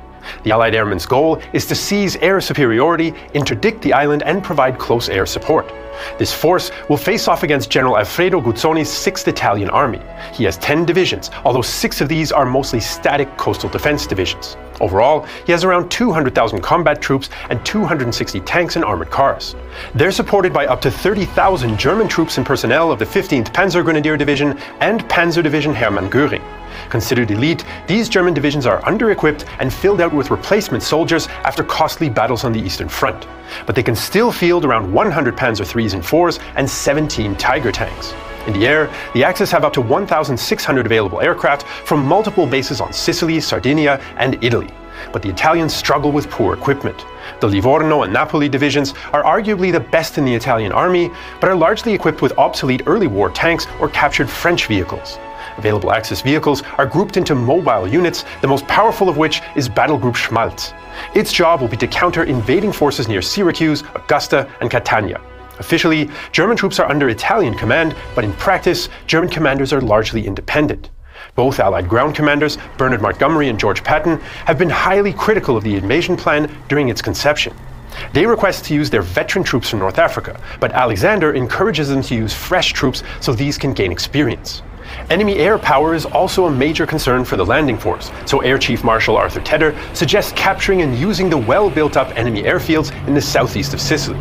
[SPEAKER 1] The Allied airmen's goal is to seize air superiority, interdict the island, and provide close air support. This force will face off against General Alfredo Guzzoni's 6th Italian Army. He has 10 divisions, although 6 of these are mostly static coastal defense divisions. Overall, he has around 200,000 combat troops and 260 tanks and armored cars. They're supported by up to 30,000 German troops and personnel of the 15th Panzergrenadier Division and Panzer Division Hermann Göring. Considered elite, these German divisions are under-equipped and filled out with replacement soldiers after costly battles on the Eastern Front. But they can still field around 100 Panzer IIIs and IVs and 17 Tiger tanks. In the air, the Axis have up to 1,600 available aircraft from multiple bases on Sicily, Sardinia, and Italy. But the Italians struggle with poor equipment. The Livorno and Napoli divisions are arguably the best in the Italian army, but are largely equipped with obsolete early war tanks or captured French vehicles. Available Axis vehicles are grouped into mobile units, the most powerful of which is Battle Group Schmalz. Its job will be to counter invading forces near Syracuse, Augusta, and Catania. Officially, German troops are under Italian command, but in practice, German commanders are largely independent. Both Allied ground commanders, Bernard Montgomery and George Patton, have been highly critical of the invasion plan during its conception. They request to use their veteran troops from North Africa, but Alexander encourages them to use fresh troops so these can gain experience. Enemy air power is also a major concern for the landing force, so Air Chief Marshal Arthur Tedder suggests capturing and using the well-built-up enemy airfields in the southeast of Sicily.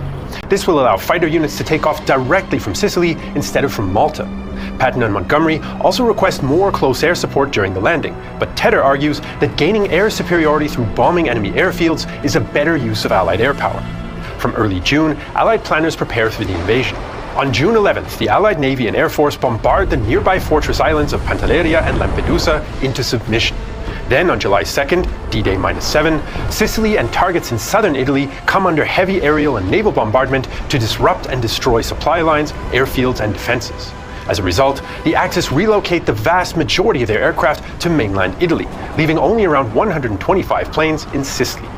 [SPEAKER 1] This will allow fighter units to take off directly from Sicily instead of from Malta. Patton and Montgomery also request more close air support during the landing, but Tedder argues that gaining air superiority through bombing enemy airfields is a better use of Allied air power. From early June, Allied planners prepare for the invasion. On June 11th, the Allied Navy and Air Force bombard the nearby fortress islands of Pantelleria and Lampedusa into submission. Then on July 2nd, D-Day -7, Sicily and targets in southern Italy come under heavy aerial and naval bombardment to disrupt and destroy supply lines, airfields, and defenses. As a result, the Axis relocate the vast majority of their aircraft to mainland Italy, leaving only around 125 planes in Sicily.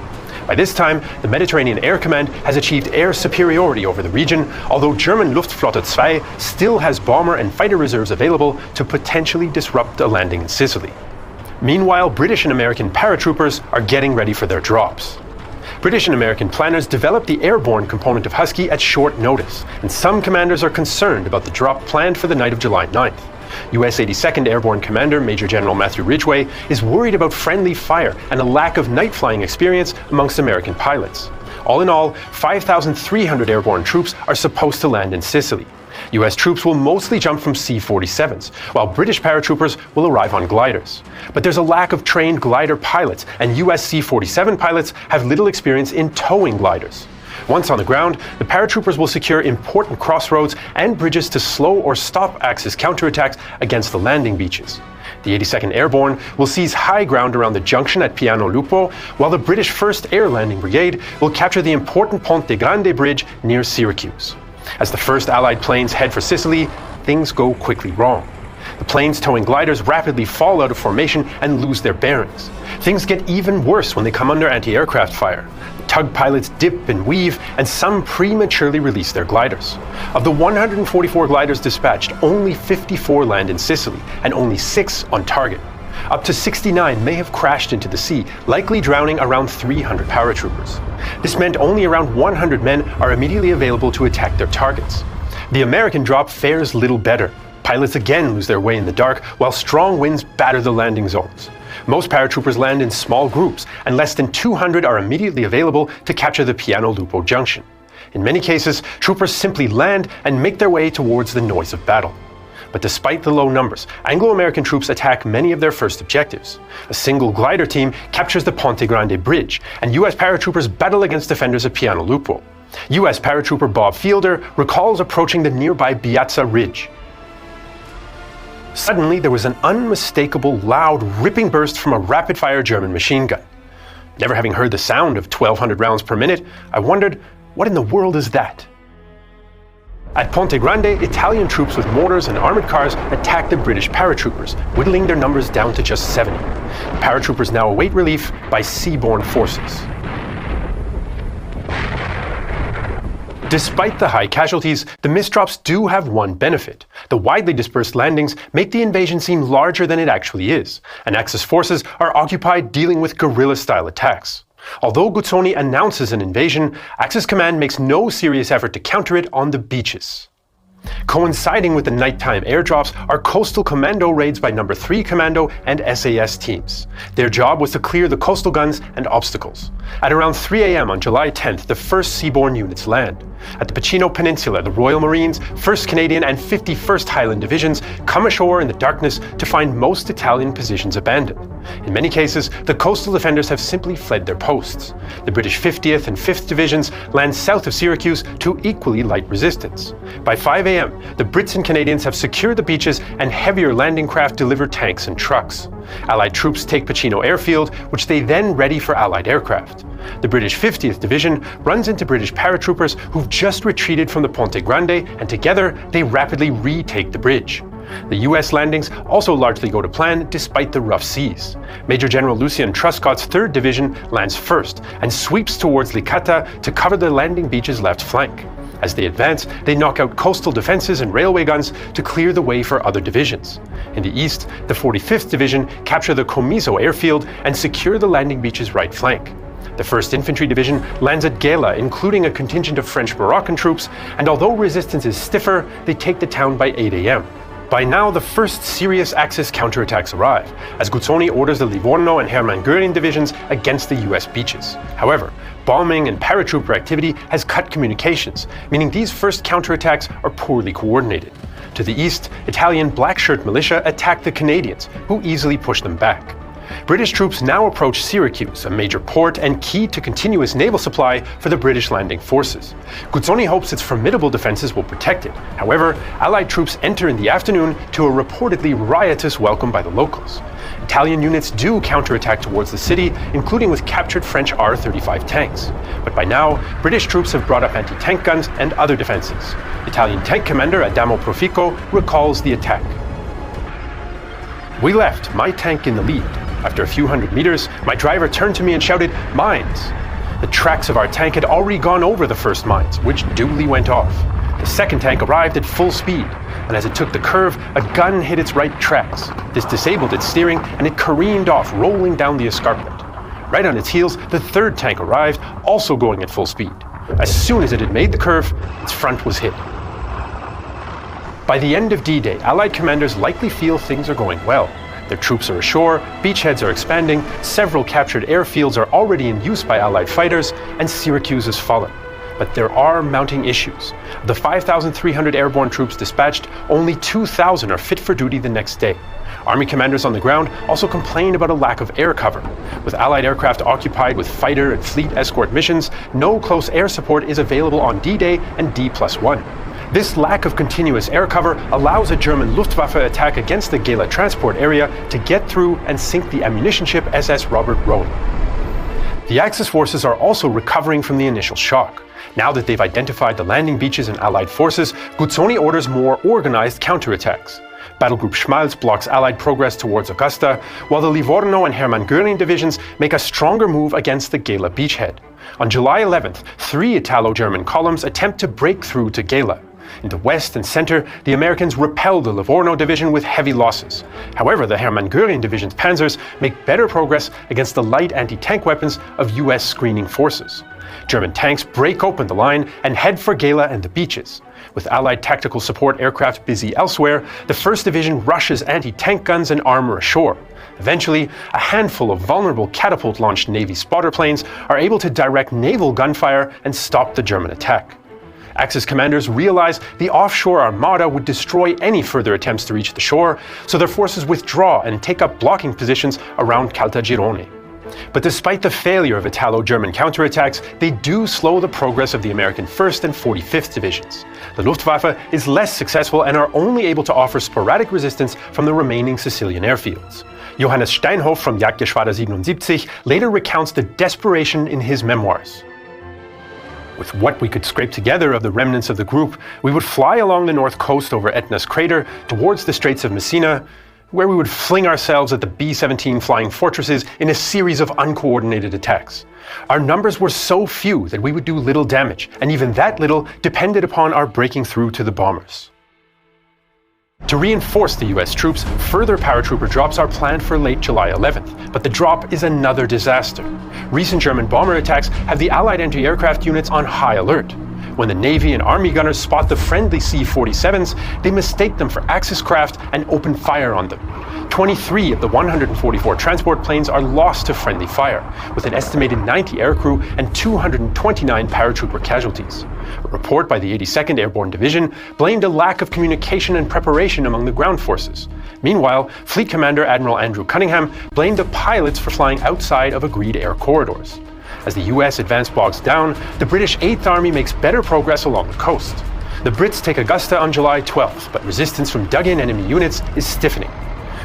[SPEAKER 1] By this time, the Mediterranean Air Command has achieved air superiority over the region, although German Luftflotte 2 still has bomber and fighter reserves available to potentially disrupt a landing in Sicily. Meanwhile, British and American paratroopers are getting ready for their drops. British and American planners developed the airborne component of Husky at short notice, and some commanders are concerned about the drop planned for the night of July 9th. US 82nd Airborne Commander Major General Matthew Ridgway is worried about friendly fire and a lack of night flying experience amongst American pilots. All in all, 5,300 airborne troops are supposed to land in Sicily. US troops will mostly jump from C-47s, while British paratroopers will arrive on gliders. But there's a lack of trained glider pilots, and US C-47 pilots have little experience in towing gliders. Once on the ground, the paratroopers will secure important crossroads and bridges to slow or stop Axis counterattacks against the landing beaches. The 82nd Airborne will seize high ground around the junction at Piano Lupo, while the British 1st Air Landing Brigade will capture the important Ponte Grande Bridge near Syracuse. As the first Allied planes head for Sicily, things go quickly wrong. The planes towing gliders rapidly fall out of formation and lose their bearings. Things get even worse when they come under anti-aircraft fire. The tug pilots dip and weave, and some prematurely release their gliders. Of the 144 gliders dispatched, only 54 land in Sicily, and only 6 on target. Up to 69 may have crashed into the sea, likely drowning around 300 paratroopers. This meant only around 100 men are immediately available to attack their targets. The American drop fares little better. Pilots again lose their way in the dark, while strong winds batter the landing zones. Most paratroopers land in small groups, and less than 200 are immediately available to capture the Piano Lupo junction. In many cases, troopers simply land and make their way towards the noise of battle. But despite the low numbers, Anglo-American troops attack many of their first objectives. A single glider team captures the Ponte Grande Bridge, and US paratroopers battle against defenders of Piano Lupo. US paratrooper Bob Fielder recalls approaching the nearby Biazza Ridge. Suddenly, there was an unmistakable, loud, ripping burst from a rapid-fire German machine gun. Never having heard the sound of 1,200 rounds per minute, I wondered, what in the world is that? At Ponte Grande, Italian troops with mortars and armored cars attacked the British paratroopers, whittling their numbers down to just 70. The paratroopers now await relief by seaborne forces. Despite the high casualties, the misdrops do have one benefit. The widely dispersed landings make the invasion seem larger than it actually is, and Axis forces are occupied dealing with guerrilla-style attacks. Although Guzzoni announces an invasion, Axis command makes no serious effort to counter it on the beaches. Coinciding with the nighttime airdrops are coastal commando raids by No. 3 Commando and SAS teams. Their job was to clear the coastal guns and obstacles. At around 3 a.m. on July 10th, the first seaborne units land. At the Pacino Peninsula, the Royal Marines, 1st Canadian and 51st Highland Divisions come ashore in the darkness to find most Italian positions abandoned. In many cases, the coastal defenders have simply fled their posts. The British 50th and 5th Divisions land south of Syracuse to equally light resistance. By 5 a.m., the Brits and Canadians have secured the beaches, and heavier landing craft deliver tanks and trucks. Allied troops take Pacino Airfield, which they then ready for Allied aircraft. The British 50th Division runs into British paratroopers who've just retreated from the Ponte Grande, and together they rapidly retake the bridge. The US landings also largely go to plan despite the rough seas. Major General Lucien Truscott's 3rd Division lands first and sweeps towards Licata to cover the landing beach's left flank. As they advance, they knock out coastal defenses and railway guns to clear the way for other divisions. In the east, the 45th Division capture the Comiso airfield and secure the landing beach's right flank. The 1st Infantry Division lands at Gela, including a contingent of French-Moroccan troops, and although resistance is stiffer, they take the town by 8 a.m. By now, the first serious Axis counterattacks arrive, as Guzzoni orders the Livorno and Hermann Göring divisions against the US beaches. However, bombing and paratrooper activity has cut communications, meaning these first counterattacks are poorly coordinated. To the east, Italian Black Shirt militia attack the Canadians, who easily push them back. British troops now approach Syracuse, a major port and key to continuous naval supply for the British landing forces. Guzzoni hopes its formidable defenses will protect it. However, Allied troops enter in the afternoon to a reportedly riotous welcome by the locals. Italian units do counterattack towards the city, including with captured French R-35 tanks. But by now, British troops have brought up anti-tank guns and other defenses. Italian tank commander Adamo Profico recalls the attack. "We left my tank in the lead. After a few hundred meters, my driver turned to me and shouted, 'Mines!' The tracks of our tank had already gone over the first mines, which duly went off. The second tank arrived at full speed, and as it took the curve, a gun hit its right tracks. This disabled its steering, and it careened off, rolling down the escarpment. Right on its heels, the third tank arrived, also going at full speed. As soon as it had made the curve, its front was hit." By the end of D-Day, Allied commanders likely feel things are going well. Their troops are ashore, beachheads are expanding, several captured airfields are already in use by Allied fighters, and Syracuse has fallen. But there are mounting issues. Of the 5,300 airborne troops dispatched, only 2,000 are fit for duty the next day. Army commanders on the ground also complain about a lack of air cover. With Allied aircraft occupied with fighter and fleet escort missions, no close air support is available on D-Day and D+1. This lack of continuous air cover allows a German Luftwaffe attack against the Gela transport area to get through and sink the ammunition ship SS Robert Rowan. The Axis forces are also recovering from the initial shock. Now that they've identified the landing beaches and Allied forces, Guzzoni orders more organized counterattacks. Battlegroup Schmalz blocks Allied progress towards Augusta, while the Livorno and Hermann Göring divisions make a stronger move against the Gela beachhead. On July 11th, 3 Italo-German columns attempt to break through to Gela. In the west and center, the Americans repel the Livorno division with heavy losses. However, the Hermann Göring division's panzers make better progress against the light anti-tank weapons of US screening forces. German tanks break open the line and head for Gela and the beaches. With Allied tactical support aircraft busy elsewhere, the 1st Division rushes anti-tank guns and armor ashore. Eventually, a handful of vulnerable catapult-launched Navy spotter planes are able to direct naval gunfire and stop the German attack. Axis commanders realize the offshore armada would destroy any further attempts to reach the shore, so their forces withdraw and take up blocking positions around Caltagirone. But despite the failure of Italo-German counterattacks, they do slow the progress of the American 1st and 45th Divisions. The Luftwaffe is less successful and are only able to offer sporadic resistance from the remaining Sicilian airfields. Johannes Steinhoff from Jagdgeschwader 77 later recounts the desperation in his memoirs. With what we could scrape together of the remnants of the group, we would fly along the north coast over Etna's crater towards the Straits of Messina, where we would fling ourselves at the B-17 flying fortresses in a series of uncoordinated attacks. Our numbers were so few that we would do little damage, and even that little depended upon our breaking through to the bombers. To reinforce the US troops, further paratrooper drops are planned for late July 11th, but the drop is another disaster. Recent German bomber attacks have the Allied anti-aircraft units on high alert. When the Navy and Army gunners spot the friendly C-47s, they mistake them for Axis craft and open fire on them. 23 of the 144 transport planes are lost to friendly fire, with an estimated 90 aircrew and 229 paratrooper casualties. A report by the 82nd Airborne Division blamed a lack of communication and preparation among the ground forces. Meanwhile, Fleet Commander Admiral Andrew Cunningham blamed the pilots for flying outside of agreed air corridors. As the US advance bogs down, the British 8th Army makes better progress along the coast. The Brits take Augusta on July 12th, but resistance from dug-in enemy units is stiffening.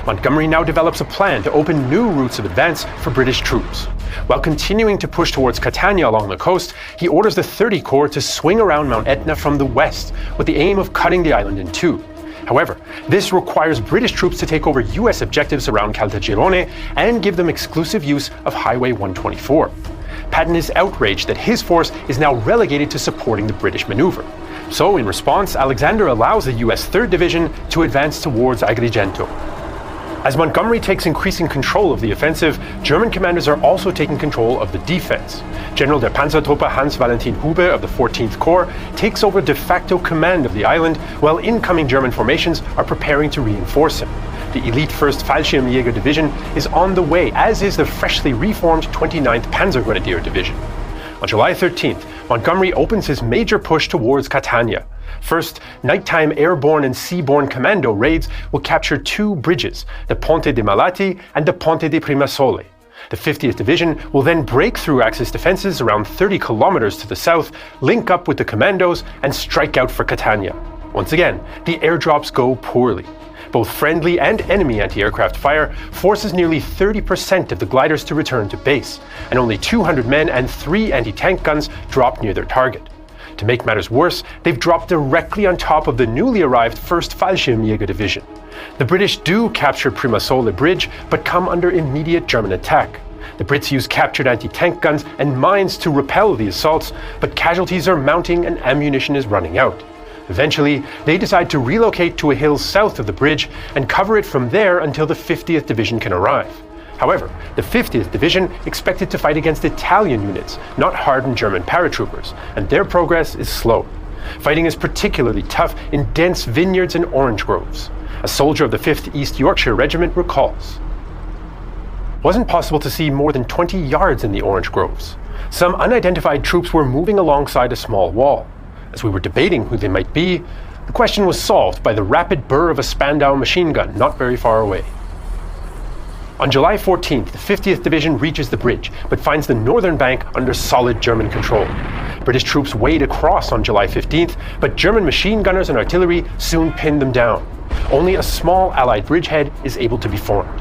[SPEAKER 1] Montgomery now develops a plan to open new routes of advance for British troops. While continuing to push towards Catania along the coast, he orders the 30 Corps to swing around Mount Etna from the west, with the aim of cutting the island in two. However, this requires British troops to take over US objectives around Caltagirone and give them exclusive use of Highway 124. Patton is outraged that his force is now relegated to supporting the British maneuver. So, in response, Alexander allows the US 3rd Division to advance towards Agrigento. As Montgomery takes increasing control of the offensive, German commanders are also taking control of the defense. General der Panzertruppe Hans-Valentin Hube of the 14th Corps takes over de facto command of the island, while incoming German formations are preparing to reinforce him. The elite 1st Fallschirmjäger Division is on the way, as is the freshly reformed 29th Panzergrenadier Division. On July 13th, Montgomery opens his major push towards Catania. First, nighttime airborne and seaborne commando raids will capture two bridges, the Ponte de Malati and the Ponte di Primasole. The 50th Division will then break through Axis defenses around 30 kilometers to the south, link up with the commandos, and strike out for Catania. Once again, the airdrops go poorly. Both friendly and enemy anti-aircraft fire forces nearly 30% of the gliders to return to base, and only 200 men and 3 anti-tank guns drop near their target. To make matters worse, they've dropped directly on top of the newly arrived 1st Fallschirmjäger Division. The British do capture Primasole Bridge, but come under immediate German attack. The Brits use captured anti-tank guns and mines to repel the assaults, but casualties are mounting and ammunition is running out. Eventually, they decide to relocate to a hill south of the bridge and cover it from there until the 50th Division can arrive. However, the 50th Division expected to fight against Italian units, not hardened German paratroopers, and their progress is slow. Fighting is particularly tough in dense vineyards and orange groves. A soldier of the 5th East Yorkshire Regiment recalls. It wasn't possible to see more than 20 yards in the orange groves. Some unidentified troops were moving alongside a small wall. As we were debating who they might be, the question was solved by the rapid burr of a Spandau machine gun not very far away. On July 14th, the 50th Division reaches the bridge, but finds the northern bank under solid German control. British troops wade across on July 15th, but German machine gunners and artillery soon pin them down. Only a small Allied bridgehead is able to be formed.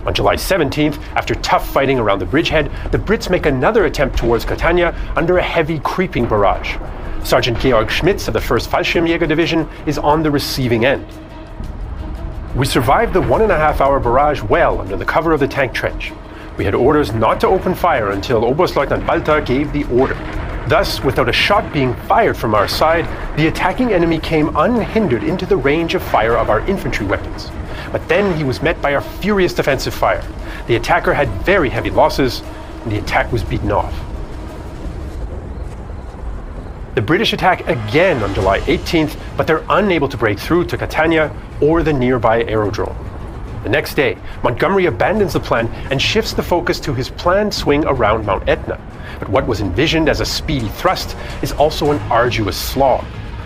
[SPEAKER 1] On July 17th, after tough fighting around the bridgehead, the Brits make another attempt towards Catania under a heavy creeping barrage. Sergeant Georg Schmitz of the 1st Fallschirmjäger Division is on the receiving end. We survived the 1.5-hour barrage well under the cover of the tank trench. We had orders not to open fire until Oberstleutnant Balta gave the order. Thus, without a shot being fired from our side, the attacking enemy came unhindered into the range of fire of our infantry weapons. But then he was met by our furious defensive fire. The attacker had very heavy losses, and the attack was beaten off. The British attack again on July 18th, but they're unable to break through to Catania or the nearby aerodrome. The next day, Montgomery abandons the plan and shifts the focus to his planned swing around Mount Etna. But what was envisioned as a speedy thrust is also an arduous slog.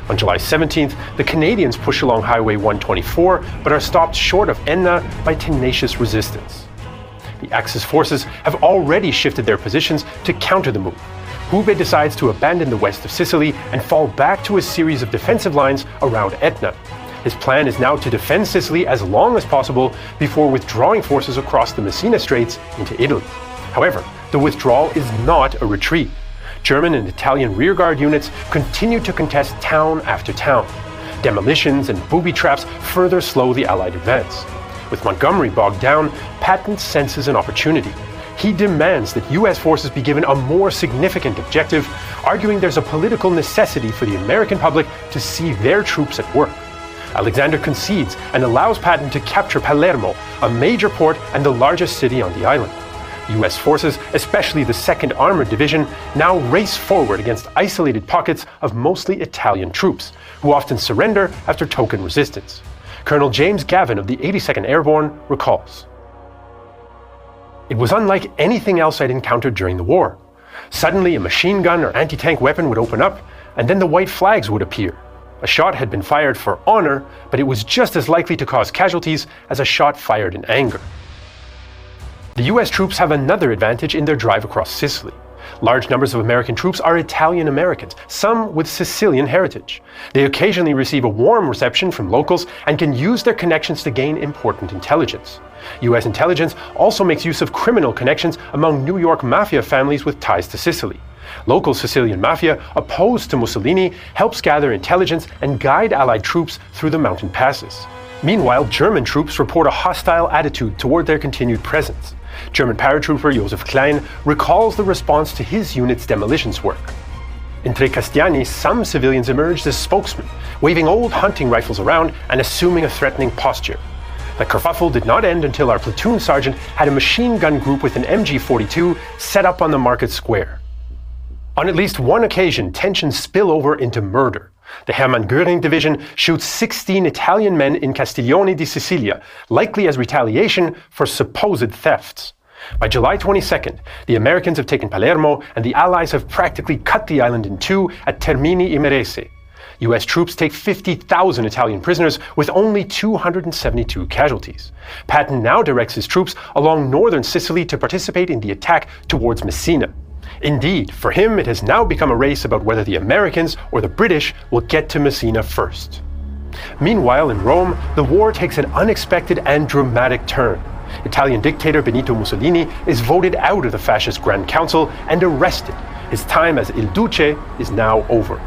[SPEAKER 1] On July 17th, the Canadians push along Highway 124, but are stopped short of Enna by tenacious resistance. The Axis forces have already shifted their positions to counter the move. Hube decides to abandon the west of Sicily and fall back to a series of defensive lines around Etna. His plan is now to defend Sicily as long as possible before withdrawing forces across the Messina Straits into Italy. However, the withdrawal is not a retreat. German and Italian rearguard units continue to contest town after town. Demolitions and booby traps further slow the Allied advance. With Montgomery bogged down, Patton senses an opportunity. He demands that US forces be given a more significant objective, arguing there's a political necessity for the American public to see their troops at work. Alexander concedes and allows Patton to capture Palermo, a major port and the largest city on the island. US forces, especially the 2nd Armored Division, now race forward against isolated pockets of mostly Italian troops, who often surrender after token resistance. Colonel James Gavin of the 82nd Airborne recalls, "It was unlike anything else I'd encountered during the war. Suddenly a machine gun or anti-tank weapon would open up, and then the white flags would appear. A shot had been fired for honor, but it was just as likely to cause casualties as a shot fired in anger." The US troops have another advantage in their drive across Sicily. Large numbers of American troops are Italian Americans, some with Sicilian heritage. They occasionally receive a warm reception from locals and can use their connections to gain important intelligence. US intelligence also makes use of criminal connections among New York mafia families with ties to Sicily. Local Sicilian mafia, opposed to Mussolini, helps gather intelligence and guide Allied troops through the mountain passes. Meanwhile, German troops report a hostile attitude toward their continued presence. German paratrooper Josef Klein recalls the response to his unit's demolitions work. In Trecastiani, some civilians emerged as spokesmen, waving old hunting rifles around and assuming a threatening posture. The kerfuffle did not end until our platoon sergeant had a machine gun group with an MG-42 set up on the market square. On at least one occasion, tensions spill over into murder. The Hermann Göring division shoots 16 Italian men in Castiglione di Sicilia, likely as retaliation for supposed thefts. By July 22nd, the Americans have taken Palermo and the Allies have practically cut the island in two at Termini Imerese. US troops take 50,000 Italian prisoners with only 272 casualties. Patton now directs his troops along northern Sicily to participate in the attack towards Messina. Indeed, for him it has now become a race about whether the Americans or the British will get to Messina first. Meanwhile, in Rome, the war takes an unexpected and dramatic turn. Italian dictator Benito Mussolini is voted out of the fascist Grand Council and arrested. His time as Il Duce is now over.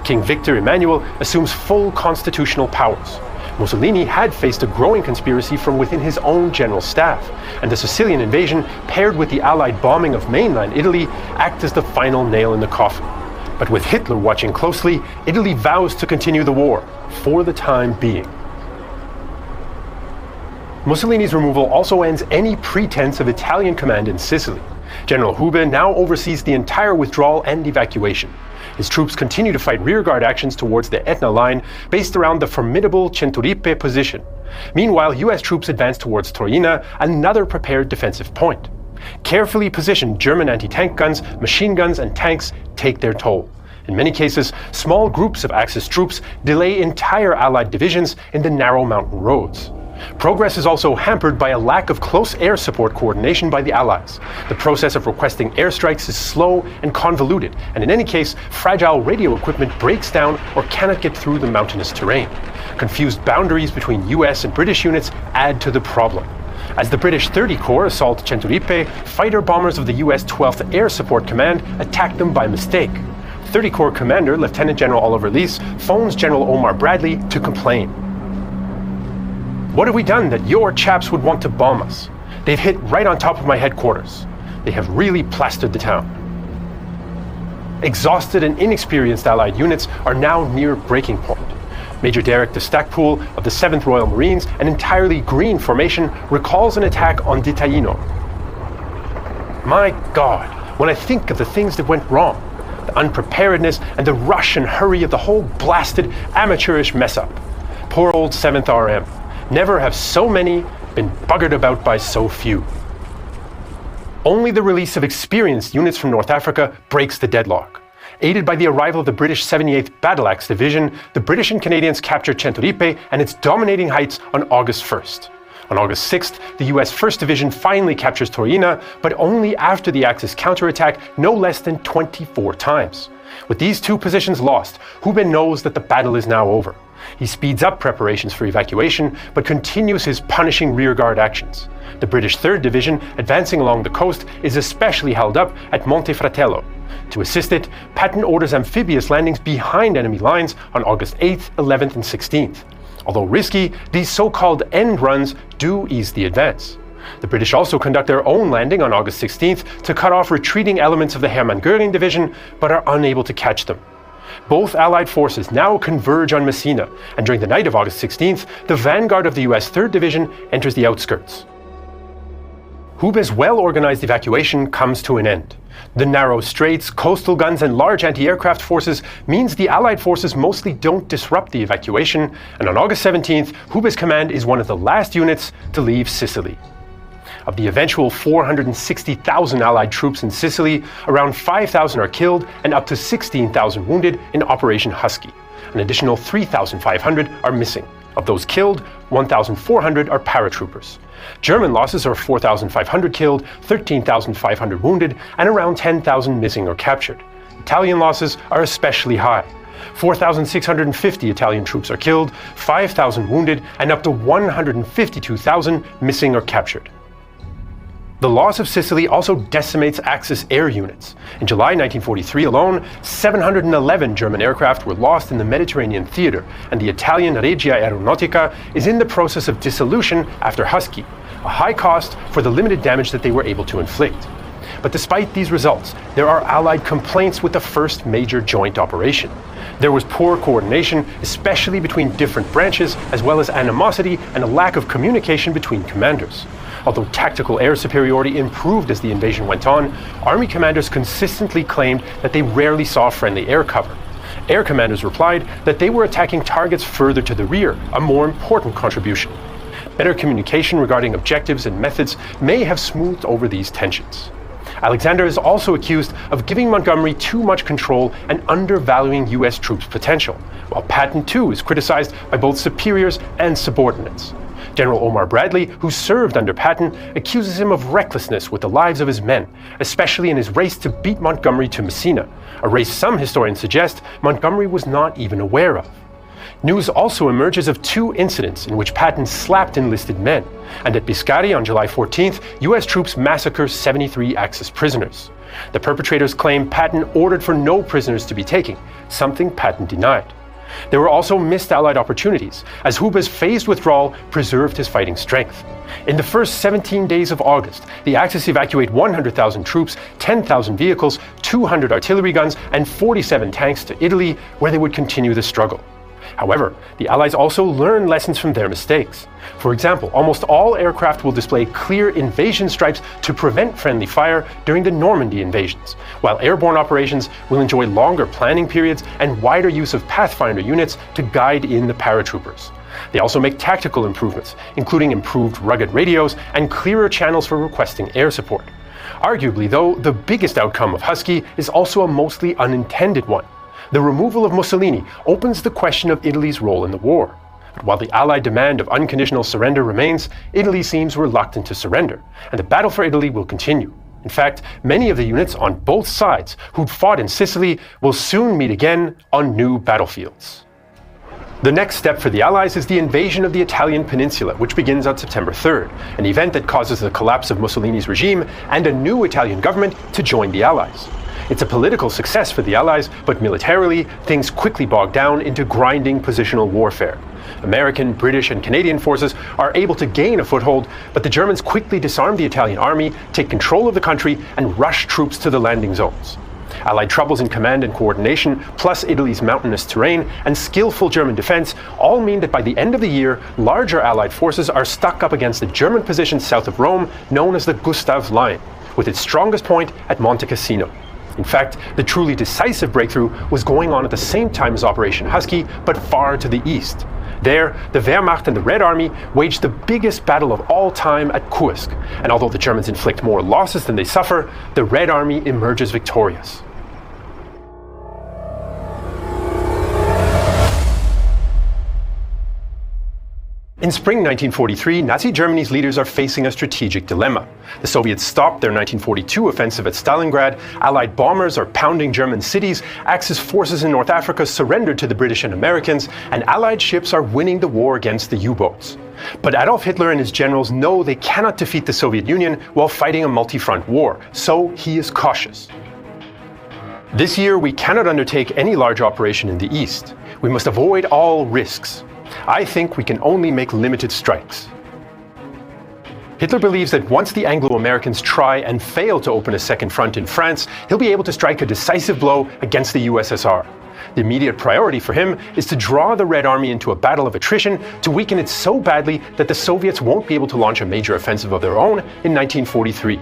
[SPEAKER 1] King Victor Emmanuel assumes full constitutional powers. Mussolini had faced a growing conspiracy from within his own general staff, and the Sicilian invasion, paired with the Allied bombing of mainland Italy, act as the final nail in the coffin. But with Hitler watching closely, Italy vows to continue the war, for the time being. Mussolini's removal also ends any pretense of Italian command in Sicily. General Hube now oversees the entire withdrawal and evacuation. His troops continue to fight rearguard actions towards the Etna line based around the formidable Centuripe position. Meanwhile, US troops advance towards Troina, another prepared defensive point. Carefully positioned German anti-tank guns, machine guns, and tanks take their toll. In many cases, small groups of Axis troops delay entire Allied divisions in the narrow mountain roads. Progress is also hampered by a lack of close air support coordination by the Allies. The process of requesting airstrikes is slow and convoluted, and in any case, fragile radio equipment breaks down or cannot get through the mountainous terrain. Confused boundaries between US and British units add to the problem. As the British 30 Corps assault Centuripe, fighter bombers of the US 12th Air Support Command attack them by mistake. 30 Corps Commander Lieutenant General Oliver Leese phones General Omar Bradley to complain. "What have we done that your chaps would want to bomb us? They've hit right on top of my headquarters. They have really plastered the town." Exhausted and inexperienced Allied units are now near breaking point. Major Derek de Stackpool of the 7th Royal Marines, an entirely green formation, recalls an attack on Ditaino. "My God, when I think of the things that went wrong, the unpreparedness, and the rush and hurry of the whole blasted amateurish mess-up. Poor old 7th RM. Never have so many been buggered about by so few. Only the release of experienced units from North Africa breaks the deadlock. Aided by the arrival of the British 78th Battle Axe Division, the British and Canadians captured Centuripe and its dominating heights on August 1st. On August 6th, the US 1st Division finally captures Torina, but only after the Axis counterattack no less than 24 times. With these two positions lost, Houben knows that the battle is now over. He speeds up preparations for evacuation, but continues his punishing rearguard actions. The British 3rd Division, advancing along the coast, is especially held up at Monte To assist it, Patton orders amphibious landings behind enemy lines on August 8th, 11th, and 16th. Although risky, these so-called end runs do ease the advance. The British also conduct their own landing on August 16th to cut off retreating elements of the Hermann Göring Division, but are unable to catch them. Both Allied forces now converge on Messina, and during the night of August 16th, the vanguard of the US 3rd Division enters the outskirts. Houben's well-organized evacuation comes to an end. The narrow straits, coastal guns, and large anti-aircraft forces means the Allied forces mostly don't disrupt the evacuation, and on August 17th, Houben's command is one of the last units to leave Sicily. Of the eventual 460,000 Allied troops in Sicily, around 5,000 are killed and up to 16,000 wounded in Operation Husky. An additional 3,500 are missing. Of those killed, 1,400 are paratroopers. German losses are 4,500 killed, 13,500 wounded, and around 10,000 missing or captured. Italian losses are especially high. 4,650 Italian troops are killed, 5,000 wounded, and up to 152,000 missing or captured. The loss of Sicily also decimates Axis air units. In July 1943 alone, 711 German aircraft were lost in the Mediterranean theater, and the Italian Regia Aeronautica is in the process of dissolution after Husky, a high cost for the limited damage that they were able to inflict. But despite these results, there are Allied complaints with the first major joint operation. There was poor coordination, especially between different branches, as well as animosity and a lack of communication between commanders. Although tactical air superiority improved as the invasion went on, Army commanders consistently claimed that they rarely saw friendly air cover. Air commanders replied that they were attacking targets further to the rear, a more important contribution. Better communication regarding objectives and methods may have smoothed over these tensions. Alexander is also accused of giving Montgomery too much control and undervaluing US troops' potential, while Patton too is criticized by both superiors and subordinates. General Omar Bradley, who served under Patton, accuses him of recklessness with the lives of his men, especially in his race to beat Montgomery to Messina, a race some historians suggest Montgomery was not even aware of. News also emerges of two incidents in which Patton slapped enlisted men, and at Biscari on July 14th, US troops massacre 73 Axis prisoners. The perpetrators claim Patton ordered for no prisoners to be taken, something Patton denied. There were also missed Allied opportunities, as Houben's phased withdrawal preserved his fighting strength. In the first 17 days of August, the Axis evacuate 100,000 troops, 10,000 vehicles, 200 artillery guns, and 47 tanks to Italy, where they would continue the struggle. However, the Allies also learn lessons from their mistakes. For example, almost all aircraft will display clear invasion stripes to prevent friendly fire during the Normandy invasions, while airborne operations will enjoy longer planning periods and wider use of Pathfinder units to guide in the paratroopers. They also make tactical improvements, including improved rugged radios and clearer channels for requesting air support. Arguably, though, the biggest outcome of Husky is also a mostly unintended one. The removal of Mussolini opens the question of Italy's role in the war. But while the Allied demand of unconditional surrender remains, Italy seems reluctant to surrender, and the battle for Italy will continue. In fact, many of the units on both sides who'd fought in Sicily will soon meet again on new battlefields. The next step for the Allies is the invasion of the Italian peninsula, which begins on September 3rd, an event that causes the collapse of Mussolini's regime and a new Italian government to join the Allies. It's a political success for the Allies, but militarily, things quickly bog down into grinding positional warfare. American, British, and Canadian forces are able to gain a foothold, but the Germans quickly disarm the Italian army, take control of the country, and rush troops to the landing zones. Allied troubles in command and coordination, plus Italy's mountainous terrain and skillful German defense, all mean that by the end of the year, larger Allied forces are stuck up against the German position south of Rome, known as the Gustav Line, with its strongest point at Monte Cassino. In fact, the truly decisive breakthrough was going on at the same time as Operation Husky, but far to the east. There, the Wehrmacht and the Red Army waged the biggest battle of all time at Kursk, and although the Germans inflict more losses than they suffer, the Red Army emerges victorious. In spring 1943, Nazi Germany's leaders are facing a strategic dilemma. The Soviets stopped their 1942 offensive at Stalingrad, Allied bombers are pounding German cities, Axis forces in North Africa surrendered to the British and Americans, and Allied ships are winning the war against the U-boats. But Adolf Hitler and his generals know they cannot defeat the Soviet Union while fighting a multi-front war, so he is cautious. This year, we cannot undertake any large operation in the east. We must avoid all risks. I think we can only make limited strikes. Hitler believes that once the Anglo-Americans try and fail to open a second front in France, he'll be able to strike a decisive blow against the USSR. The immediate priority for him is to draw the Red Army into a battle of attrition, to weaken it so badly that the Soviets won't be able to launch a major offensive of their own in 1943.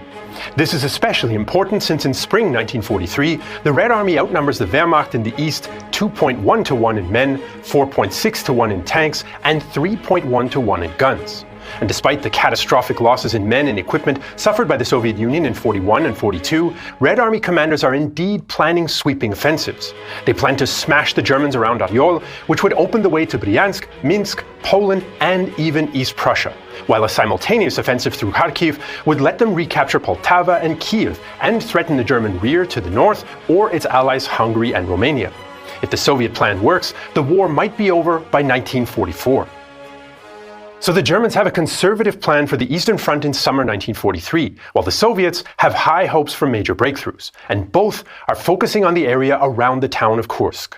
[SPEAKER 1] This is especially important since in spring 1943, the Red Army outnumbers the Wehrmacht in the east 2.1 to 1 in men, 4.6 to 1 in tanks, and 3.1 to 1 in guns. And despite the catastrophic losses in men and equipment suffered by the Soviet Union in 41 and 42, Red Army commanders are indeed planning sweeping offensives. They plan to smash the Germans around Oryol, which would open the way to Bryansk, Minsk, Poland, and even East Prussia, while a simultaneous offensive through Kharkiv would let them recapture Poltava and Kiev and threaten the German rear to the north or its allies Hungary and Romania. If the Soviet plan works, the war might be over by 1944. So the Germans have a conservative plan for the Eastern Front in summer 1943, while the Soviets have high hopes for major breakthroughs, and both are focusing on the area around the town of Kursk.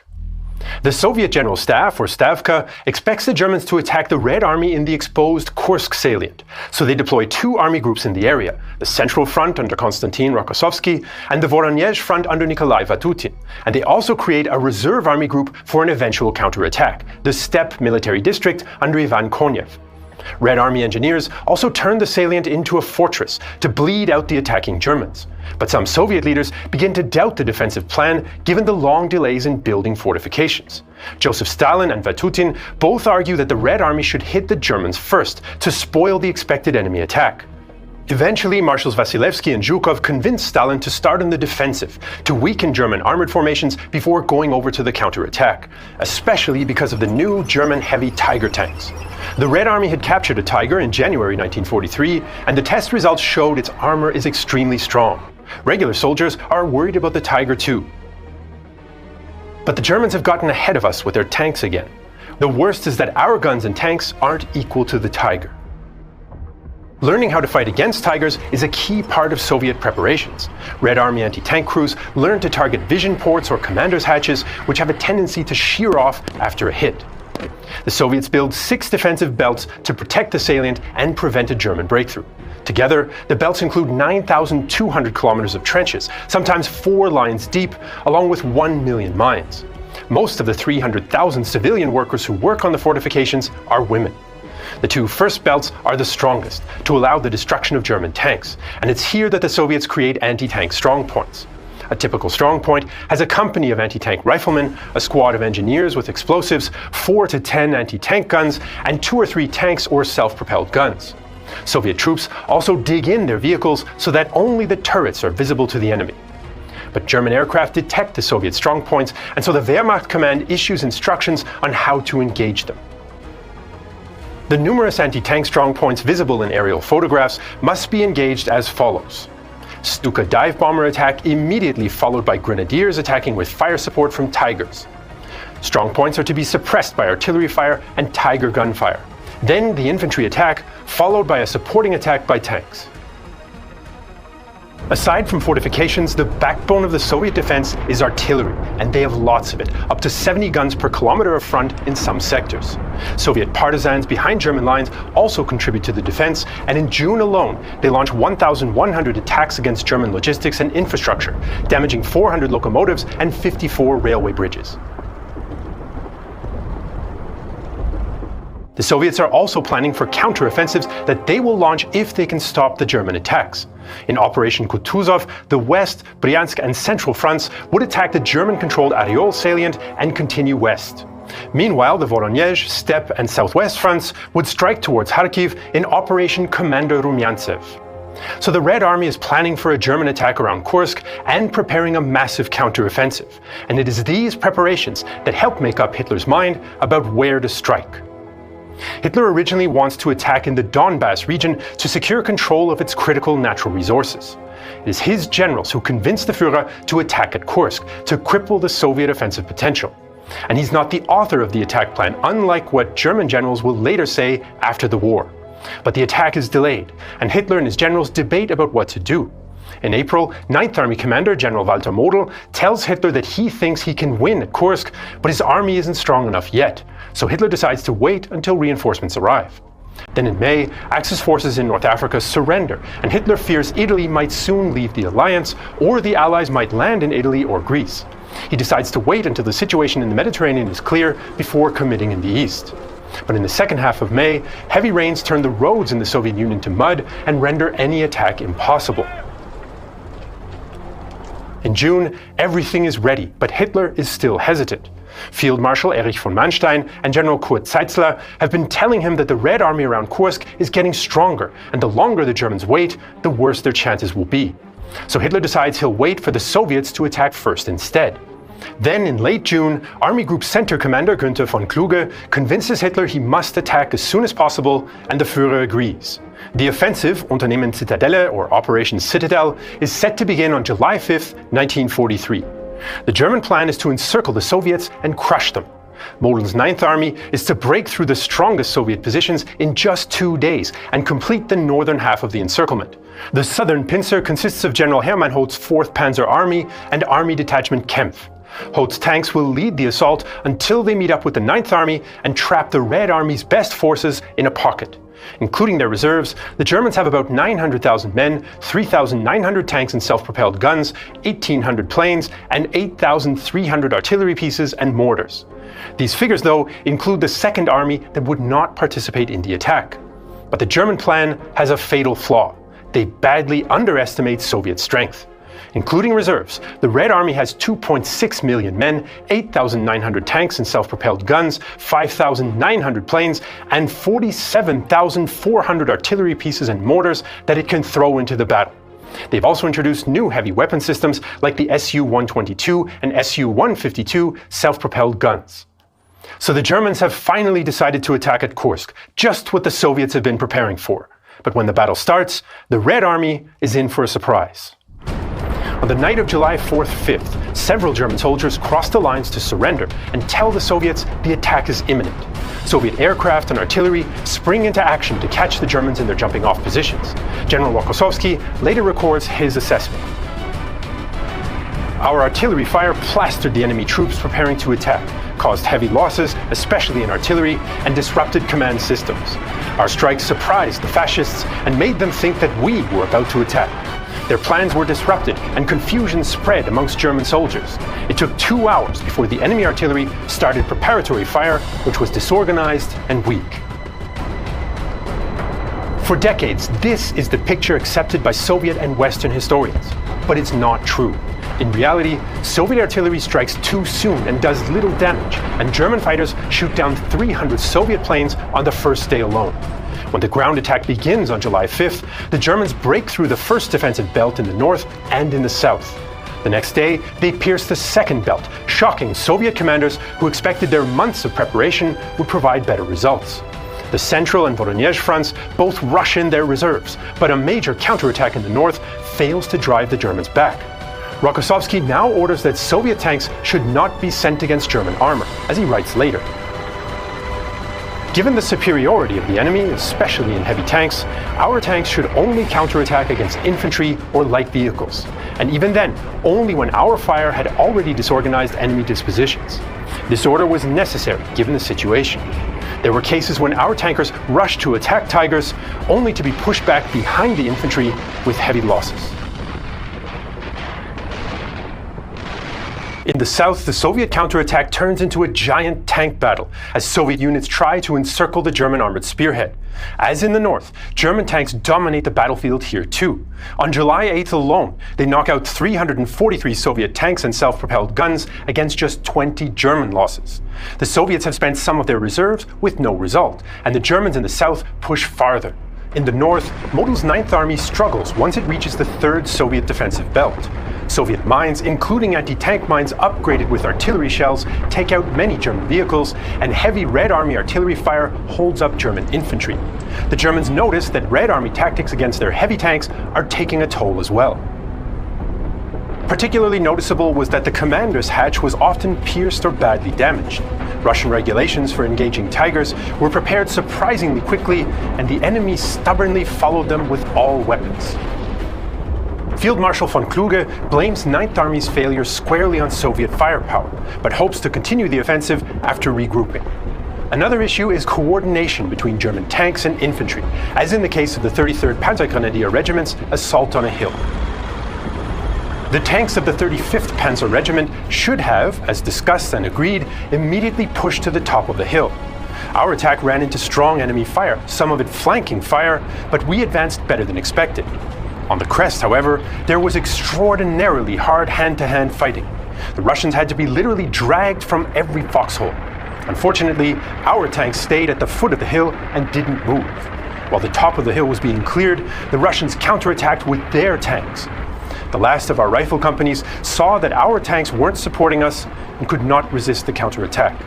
[SPEAKER 1] The Soviet General Staff, or Stavka, expects the Germans to attack the Red Army in the exposed Kursk salient, so they deploy two army groups in the area, the Central Front under Konstantin Rokossovsky and the Voronezh Front under Nikolai Vatutin, and they also create a reserve army group for an eventual counterattack, the Steppe Military District under Ivan Konev. Red Army engineers also turned the salient into a fortress to bleed out the attacking Germans. But some Soviet leaders begin to doubt the defensive plan given the long delays in building fortifications. Joseph Stalin and Vatutin both argue that the Red Army should hit the Germans first to spoil the expected enemy attack. Eventually, Marshals Vasilevsky and Zhukov convinced Stalin to start on the defensive, to weaken German armored formations before going over to the counterattack, especially because of the new German heavy Tiger tanks. The Red Army had captured a Tiger in January 1943, and the test results showed its armor is extremely strong. Regular soldiers are worried about the Tiger too. But the Germans have gotten ahead of us with their tanks again. The worst is that our guns and tanks aren't equal to the Tiger. Learning how to fight against Tigers is a key part of Soviet preparations. Red Army anti-tank crews learn to target vision ports or commander's hatches, which have a tendency to shear off after a hit. The Soviets build 6 defensive belts to protect the salient and prevent a German breakthrough. Together, the belts include 9,200 kilometers of trenches, sometimes 4 lines deep, along with 1 million mines. Most of the 300,000 civilian workers who work on the fortifications are women. The 2 first belts are the strongest, to allow the destruction of German tanks, and it's here that the Soviets create anti-tank strongpoints. A typical strongpoint has a company of anti-tank riflemen, a squad of engineers with explosives, 4 to 10 anti-tank guns, and 2 or 3 tanks or self-propelled guns. Soviet troops also dig in their vehicles so that only the turrets are visible to the enemy. But German aircraft detect the Soviet strongpoints, and so the Wehrmacht command issues instructions on how to engage them. The numerous anti-tank strongpoints visible in aerial photographs must be engaged as follows. Stuka dive bomber attack immediately followed by grenadiers attacking with fire support from Tigers. Strongpoints are to be suppressed by artillery fire and Tiger gunfire. Then the infantry attack, followed by a supporting attack by tanks. Aside from fortifications, the backbone of the Soviet defense is artillery, and they have lots of it, up to 70 guns per kilometer of front in some sectors. Soviet partisans behind German lines also contribute to the defense, and in June alone, they launched 1,100 attacks against German logistics and infrastructure, damaging 400 locomotives and 54 railway bridges. The Soviets are also planning for counteroffensives that they will launch if they can stop the German attacks. In Operation Kutuzov, the West, Bryansk and Central fronts would attack the German-controlled Areol salient and continue west. Meanwhile, the Voronezh, Steppe and Southwest fronts would strike towards Kharkiv in Operation Commander Rumyantsev. So the Red Army is planning for a German attack around Kursk and preparing a massive counteroffensive. And it is these preparations that help make up Hitler's mind about where to strike. Hitler originally wants to attack in the Donbass region to secure control of its critical natural resources. It is his generals who convinced the Führer to attack at Kursk to cripple the Soviet offensive potential. And he's not the author of the attack plan, unlike what German generals will later say after the war. But the attack is delayed, and Hitler and his generals debate about what to do. In April, 9th Army Commander General Walter Model tells Hitler that he thinks he can win at Kursk, but his army isn't strong enough yet, so Hitler decides to wait until reinforcements arrive. Then in May, Axis forces in North Africa surrender, and Hitler fears Italy might soon leave the alliance, or the Allies might land in Italy or Greece. He decides to wait until the situation in the Mediterranean is clear before committing in the east. But in the second half of May, heavy rains turn the roads in the Soviet Union to mud and render any attack impossible. In June, everything is ready, but Hitler is still hesitant. Field Marshal Erich von Manstein and General Kurt Zeitzler have been telling him that the Red Army around Kursk is getting stronger, and the longer the Germans wait, the worse their chances will be. So Hitler decides he'll wait for the Soviets to attack first instead. Then, in late June, Army Group Center Commander Günther von Kluge convinces Hitler he must attack as soon as possible, and the Führer agrees. The offensive, Unternehmen Zitadelle or Operation Citadel, is set to begin on July 5, 1943. The German plan is to encircle the Soviets and crush them. Model's 9th Army is to break through the strongest Soviet positions in just 2 days and complete the northern half of the encirclement. The southern pincer consists of General Hermann Holt's 4th Panzer Army and Army Detachment Kempf. Holt's tanks will lead the assault until they meet up with the 9th Army and trap the Red Army's best forces in a pocket. Including their reserves, the Germans have about 900,000 men, 3,900 tanks and self-propelled guns, 1,800 planes, and 8,300 artillery pieces and mortars. These figures, though, include the 2nd Army that would not participate in the attack. But the German plan has a fatal flaw. They badly underestimate Soviet strength. Including reserves, the Red Army has 2.6 million men, 8,900 tanks and self-propelled guns, 5,900 planes, and 47,400 artillery pieces and mortars that it can throw into the battle. They've also introduced new heavy weapon systems like the Su-122 and Su-152 self-propelled guns. So the Germans have finally decided to attack at Kursk, just what the Soviets have been preparing for. But when the battle starts, the Red Army is in for a surprise. On the night of July 4th, 5th, several German soldiers cross the lines to surrender and tell the Soviets the attack is imminent. Soviet aircraft and artillery spring into action to catch the Germans in their jumping-off positions. General Rokossovsky later records his assessment. Our artillery fire plastered the enemy troops preparing to attack, caused heavy losses, especially in artillery, and disrupted command systems. Our strikes surprised the fascists and made them think that we were about to attack. Their plans were disrupted and confusion spread amongst German soldiers. It took 2 hours before the enemy artillery started preparatory fire, which was disorganized and weak. For decades, this is the picture accepted by Soviet and Western historians. But it's not true. In reality, Soviet artillery strikes too soon and does little damage, and German fighters shoot down 300 Soviet planes on the first day alone. When the ground attack begins on July 5th, the Germans break through the first defensive belt in the north and in the south. The next day, they pierce the second belt, shocking Soviet commanders who expected their months of preparation would provide better results. The Central and Voronezh fronts both rush in their reserves, but a major counterattack in the north fails to drive the Germans back. Rokossovsky now orders that Soviet tanks should not be sent against German armor, as he writes later. Given the superiority of the enemy, especially in heavy tanks, our tanks should only counterattack against infantry or light vehicles, and even then, only when our fire had already disorganized enemy dispositions. This order was necessary given the situation. There were cases when our tankers rushed to attack Tigers, only to be pushed back behind the infantry with heavy losses. In the south, the Soviet counterattack turns into a giant tank battle as Soviet units try to encircle the German armored spearhead. As in the north, German tanks dominate the battlefield here too. On July 8th alone, they knock out 343 Soviet tanks and self-propelled guns against just 20 German losses. The Soviets have spent some of their reserves with no result, and the Germans in the south push farther. In the north, Model's 9th Army struggles once it reaches the 3rd Soviet defensive belt. Soviet mines, including anti-tank mines upgraded with artillery shells, take out many German vehicles, and heavy Red Army artillery fire holds up German infantry. The Germans notice that Red Army tactics against their heavy tanks are taking a toll as well. Particularly noticeable was that the commander's hatch was often pierced or badly damaged. Russian regulations for engaging Tigers were prepared surprisingly quickly, and the enemy stubbornly followed them with all weapons. Field Marshal von Kluge blames 9th Army's failure squarely on Soviet firepower, but hopes to continue the offensive after regrouping. Another issue is coordination between German tanks and infantry, as in the case of the 33rd Panzergrenadier Regiment's assault on a hill. The tanks of the 35th Panzer Regiment should have, as discussed and agreed, immediately pushed to the top of the hill. Our attack ran into strong enemy fire, some of it flanking fire, but we advanced better than expected. On the crest, however, there was extraordinarily hard hand-to-hand fighting. The Russians had to be literally dragged from every foxhole. Unfortunately, our tanks stayed at the foot of the hill and didn't move. While the top of the hill was being cleared, the Russians counterattacked with their tanks. The last of our rifle companies saw that our tanks weren't supporting us and could not resist the counterattack.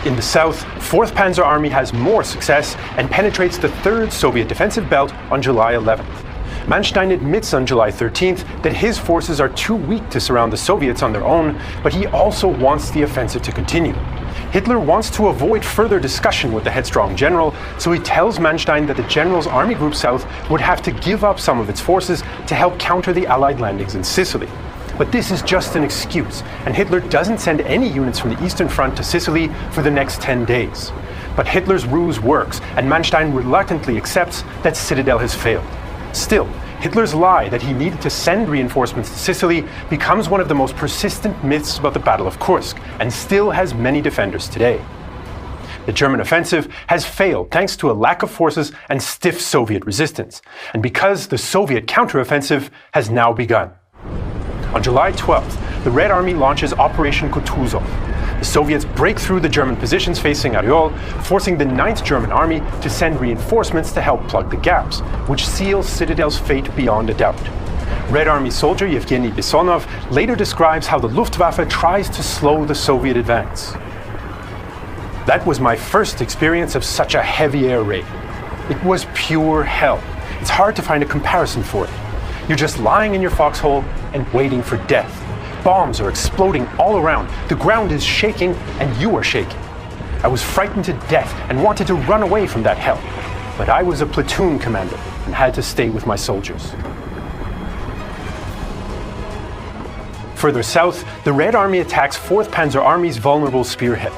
[SPEAKER 1] In the south, 4th Panzer Army has more success and penetrates the 3rd Soviet defensive belt on July 11th. Manstein admits on July 13th that his forces are too weak to surround the Soviets on their own, but he also wants the offensive to continue. Hitler wants to avoid further discussion with the headstrong general, so he tells Manstein that the general's Army Group South would have to give up some of its forces to help counter the Allied landings in Sicily. But this is just an excuse, and Hitler doesn't send any units from the Eastern Front to Sicily for the next 10 days. But Hitler's ruse works, and Manstein reluctantly accepts that Citadel has failed. Still, Hitler's lie that he needed to send reinforcements to Sicily becomes one of the most persistent myths about the Battle of Kursk, and still has many defenders today. The German offensive has failed thanks to a lack of forces and stiff Soviet resistance, and because the Soviet counteroffensive has now begun. On July 12th, the Red Army launches Operation Kutuzov. The Soviets break through the German positions facing Oryol, forcing the 9th German Army to send reinforcements to help plug the gaps, which seals Citadel's fate beyond a doubt. Red Army soldier Yevgeny Besonov later describes how the Luftwaffe tries to slow the Soviet advance. That was my first experience of such a heavy air raid. It was pure hell. It's hard to find a comparison for it. You're just lying in your foxhole and waiting for death. Bombs are exploding all around. The ground is shaking and you are shaking. I was frightened to death and wanted to run away from that hell. But I was a platoon commander and had to stay with my soldiers. Further south, the Red Army attacks 4th Panzer Army's vulnerable spearhead.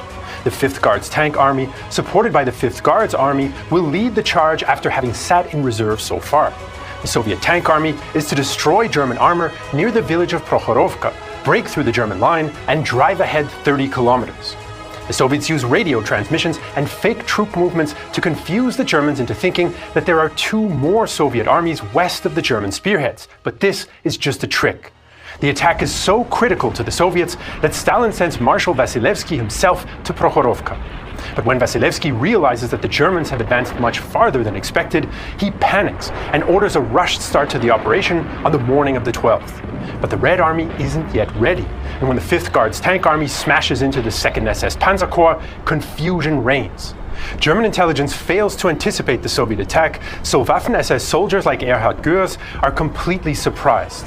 [SPEAKER 1] The 5th Guards Tank Army, supported by the 5th Guards Army, will lead the charge after having sat in reserve so far. The Soviet Tank Army is to destroy German armor near the village of Prokhorovka, break through the German line, and drive ahead 30 kilometers. The Soviets use radio transmissions and fake troop movements to confuse the Germans into thinking that there are 2 more Soviet armies west of the German spearheads, but this is just a trick. The attack is so critical to the Soviets that Stalin sends Marshal Vasilevsky himself to Prokhorovka. But when Vasilevsky realizes that the Germans have advanced much farther than expected, he panics and orders a rushed start to the operation on the morning of the 12th. But the Red Army isn't yet ready, and when the 5th Guards Tank Army smashes into the 2nd SS Panzer Corps, confusion reigns. German intelligence fails to anticipate the Soviet attack, so Waffen-SS soldiers like Erhard Goers are completely surprised.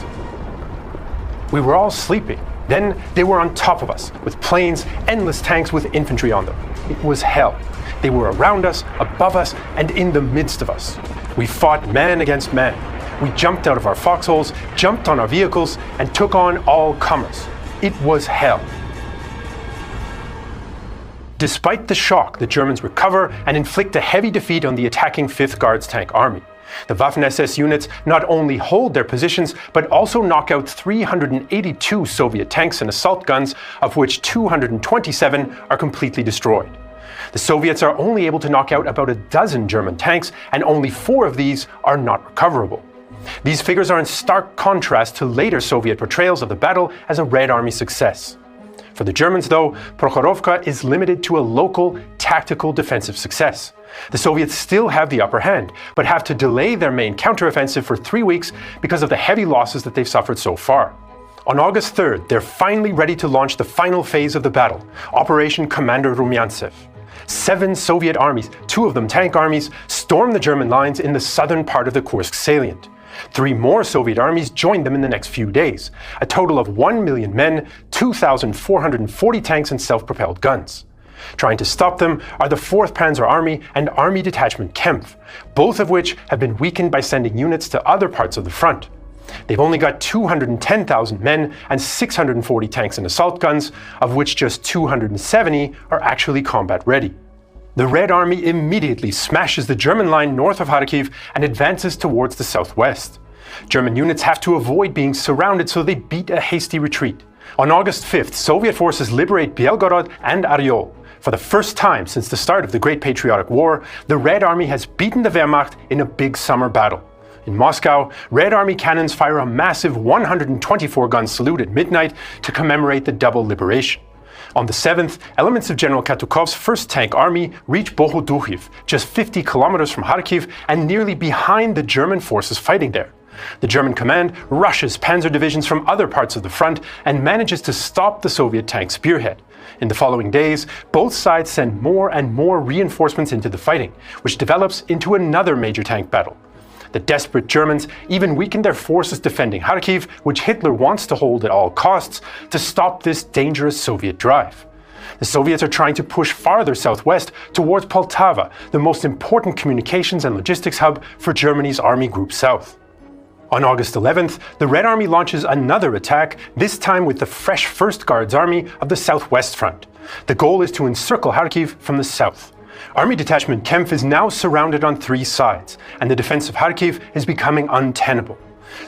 [SPEAKER 1] We were all sleeping. Then they were on top of us, with planes, endless tanks with infantry on them. It was hell. They were around us, above us, and in the midst of us. We fought man against man. We jumped out of our foxholes, jumped on our vehicles, and took on all comers. It was hell. Despite the shock, the Germans recover and inflict a heavy defeat on the attacking 5th Guards Tank Army. The Waffen-SS units not only hold their positions, but also knock out 382 Soviet tanks and assault guns, of which 227 are completely destroyed. The Soviets are only able to knock out about a dozen German tanks, and only 4 of these are not recoverable. These figures are in stark contrast to later Soviet portrayals of the battle as a Red Army success. For the Germans, though, Prokhorovka is limited to a local, tactical defensive success. The Soviets still have the upper hand, but have to delay their main counteroffensive for 3 weeks because of the heavy losses that they've suffered so far. On August 3rd, they're finally ready to launch the final phase of the battle, Operation Commander Rumyantsev. 7 Soviet armies, 2 of them tank armies, storm the German lines in the southern part of the Kursk salient. 3 more Soviet armies joined them in the next few days, a total of 1 million men, 2,440 tanks and self-propelled guns. Trying to stop them are the 4th Panzer Army and Army Detachment Kempf, both of which have been weakened by sending units to other parts of the front. They've only got 210,000 men and 640 tanks and assault guns, of which just 270 are actually combat ready. The Red Army immediately smashes the German line north of Kharkiv and advances towards the southwest. German units have to avoid being surrounded, so they beat a hasty retreat. On August 5th, Soviet forces liberate Belgorod and Oryol. For the first time since the start of the Great Patriotic War, the Red Army has beaten the Wehrmacht in a big summer battle. In Moscow, Red Army cannons fire a massive 124-gun salute at midnight to commemorate the double liberation. On the 7th, elements of General Katukov's 1st Tank Army reach Bohodukhiv, just 50 kilometers from Kharkiv and nearly behind the German forces fighting there. The German command rushes panzer divisions from other parts of the front and manages to stop the Soviet tank spearhead. In the following days, both sides send more and more reinforcements into the fighting, which develops into another major tank battle. The desperate Germans even weakened their forces defending Kharkiv, which Hitler wants to hold at all costs, to stop this dangerous Soviet drive. The Soviets are trying to push farther southwest towards Poltava, the most important communications and logistics hub for Germany's Army Group South. On August 11th, the Red Army launches another attack, this time with the fresh 1st Guards Army of the Southwest Front. The goal is to encircle Kharkiv from the south. Army Detachment Kempf is now surrounded on 3 sides, and the defense of Kharkiv is becoming untenable.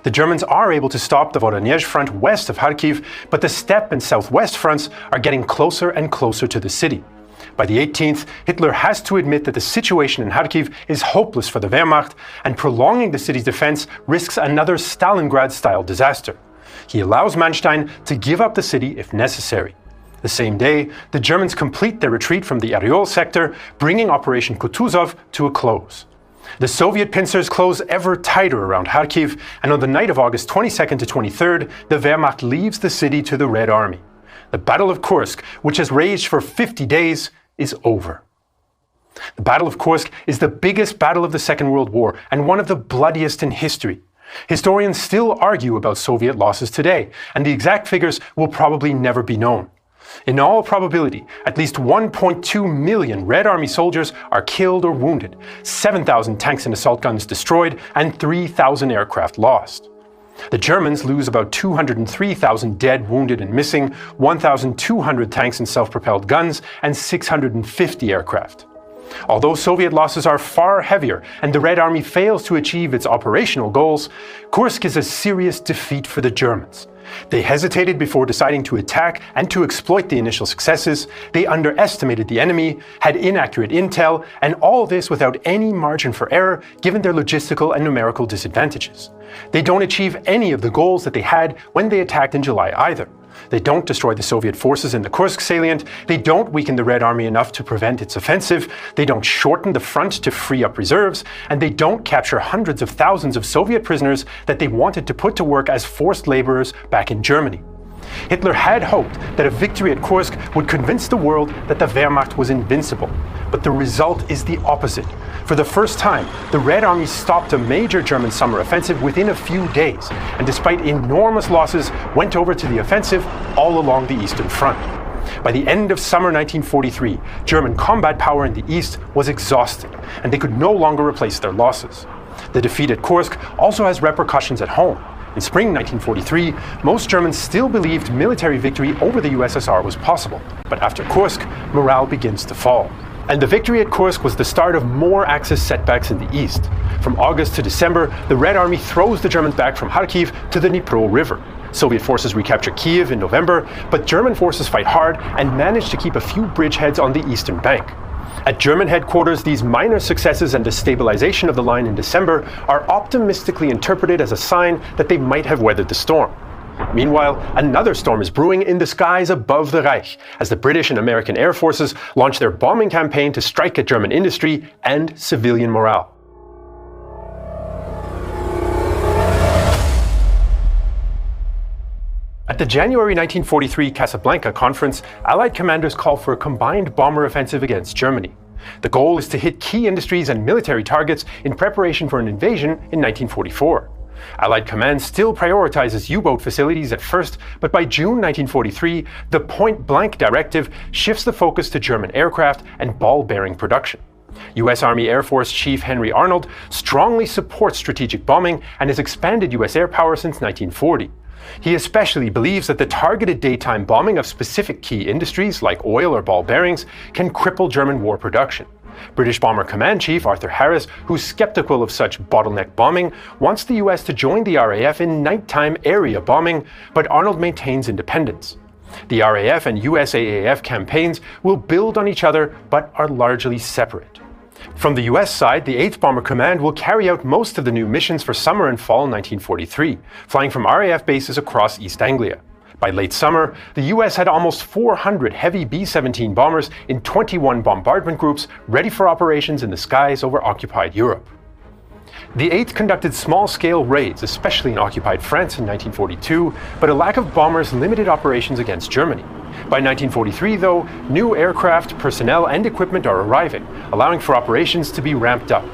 [SPEAKER 1] The Germans are able to stop the Voronezh front west of Kharkiv, but the steppe and southwest fronts are getting closer and closer to the city. By the 18th, Hitler has to admit that the situation in Kharkiv is hopeless for the Wehrmacht, and prolonging the city's defense risks another Stalingrad-style disaster. He allows Manstein to give up the city if necessary. The same day, the Germans complete their retreat from the Oryol sector, bringing Operation Kutuzov to a close. The Soviet pincers close ever tighter around Kharkiv, and on the night of August 22nd to 23rd, the Wehrmacht leaves the city to the Red Army. The Battle of Kursk, which has raged for 50 days, is over. The Battle of Kursk is the biggest battle of the Second World War and one of the bloodiest in history. Historians still argue about Soviet losses today, and the exact figures will probably never be known. In all probability, at least 1.2 million Red Army soldiers are killed or wounded, 7,000 tanks and assault guns destroyed, and 3,000 aircraft lost. The Germans lose about 203,000 dead, wounded, and missing, 1,200 tanks and self-propelled guns, and 650 aircraft. Although Soviet losses are far heavier and the Red Army fails to achieve its operational goals, Kursk is a serious defeat for the Germans. They hesitated before deciding to attack and to exploit the initial successes, they underestimated the enemy, had inaccurate intel, and all this without any margin for error given their logistical and numerical disadvantages. They don't achieve any of the goals that they had when they attacked in July either. They don't destroy the Soviet forces in the Kursk salient, they don't weaken the Red Army enough to prevent its offensive, they don't shorten the front to free up reserves, and they don't capture hundreds of thousands of Soviet prisoners that they wanted to put to work as forced laborers back in Germany. Hitler had hoped that a victory at Kursk would convince the world that the Wehrmacht was invincible, but the result is the opposite. For the first time, the Red Army stopped a major German summer offensive within a few days, and despite enormous losses, went over to the offensive all along the Eastern Front. By the end of summer 1943, German combat power in the East was exhausted, and they could no longer replace their losses. The defeat at Kursk also has repercussions at home. In spring 1943, most Germans still believed military victory over the USSR was possible, but after Kursk, morale begins to fall. And the victory at Kursk was the start of more Axis setbacks in the east. From August to December, the Red Army throws the Germans back from Kharkiv to the Dnipro River. Soviet forces recapture Kiev in November, but German forces fight hard and manage to keep a few bridgeheads on the eastern bank. At German headquarters, these minor successes and destabilization of the line in December are optimistically interpreted as a sign that they might have weathered the storm. Meanwhile, another storm is brewing in the skies above the Reich, as the British and American air forces launch their bombing campaign to strike at German industry and civilian morale. At the January 1943 Casablanca conference, Allied commanders call for a combined bomber offensive against Germany. The goal is to hit key industries and military targets in preparation for an invasion in 1944. Allied command still prioritizes U-boat facilities at first, but by June 1943, the point-blank directive shifts the focus to German aircraft and ball-bearing production. U.S. Army Air Force Chief Henry Arnold strongly supports strategic bombing and has expanded U.S. air power since 1940. He especially believes that the targeted daytime bombing of specific key industries like oil or ball bearings can cripple German war production. British Bomber Command Chief Arthur Harris, who's skeptical of such bottleneck bombing, wants the US to join the RAF in nighttime area bombing, but Arnold maintains independence. The RAF and USAAF campaigns will build on each other, but are largely separate. From the US side, the 8th Bomber Command will carry out most of the new missions for summer and fall 1943, flying from RAF bases across East Anglia. By late summer, the US had almost 400 heavy B-17 bombers in 21 bombardment groups ready for operations in the skies over occupied Europe. The 8th conducted small-scale raids, especially in occupied France in 1942, but a lack of bombers limited operations against Germany. By 1943, though, new aircraft, personnel, and equipment are arriving, allowing for operations to be ramped up.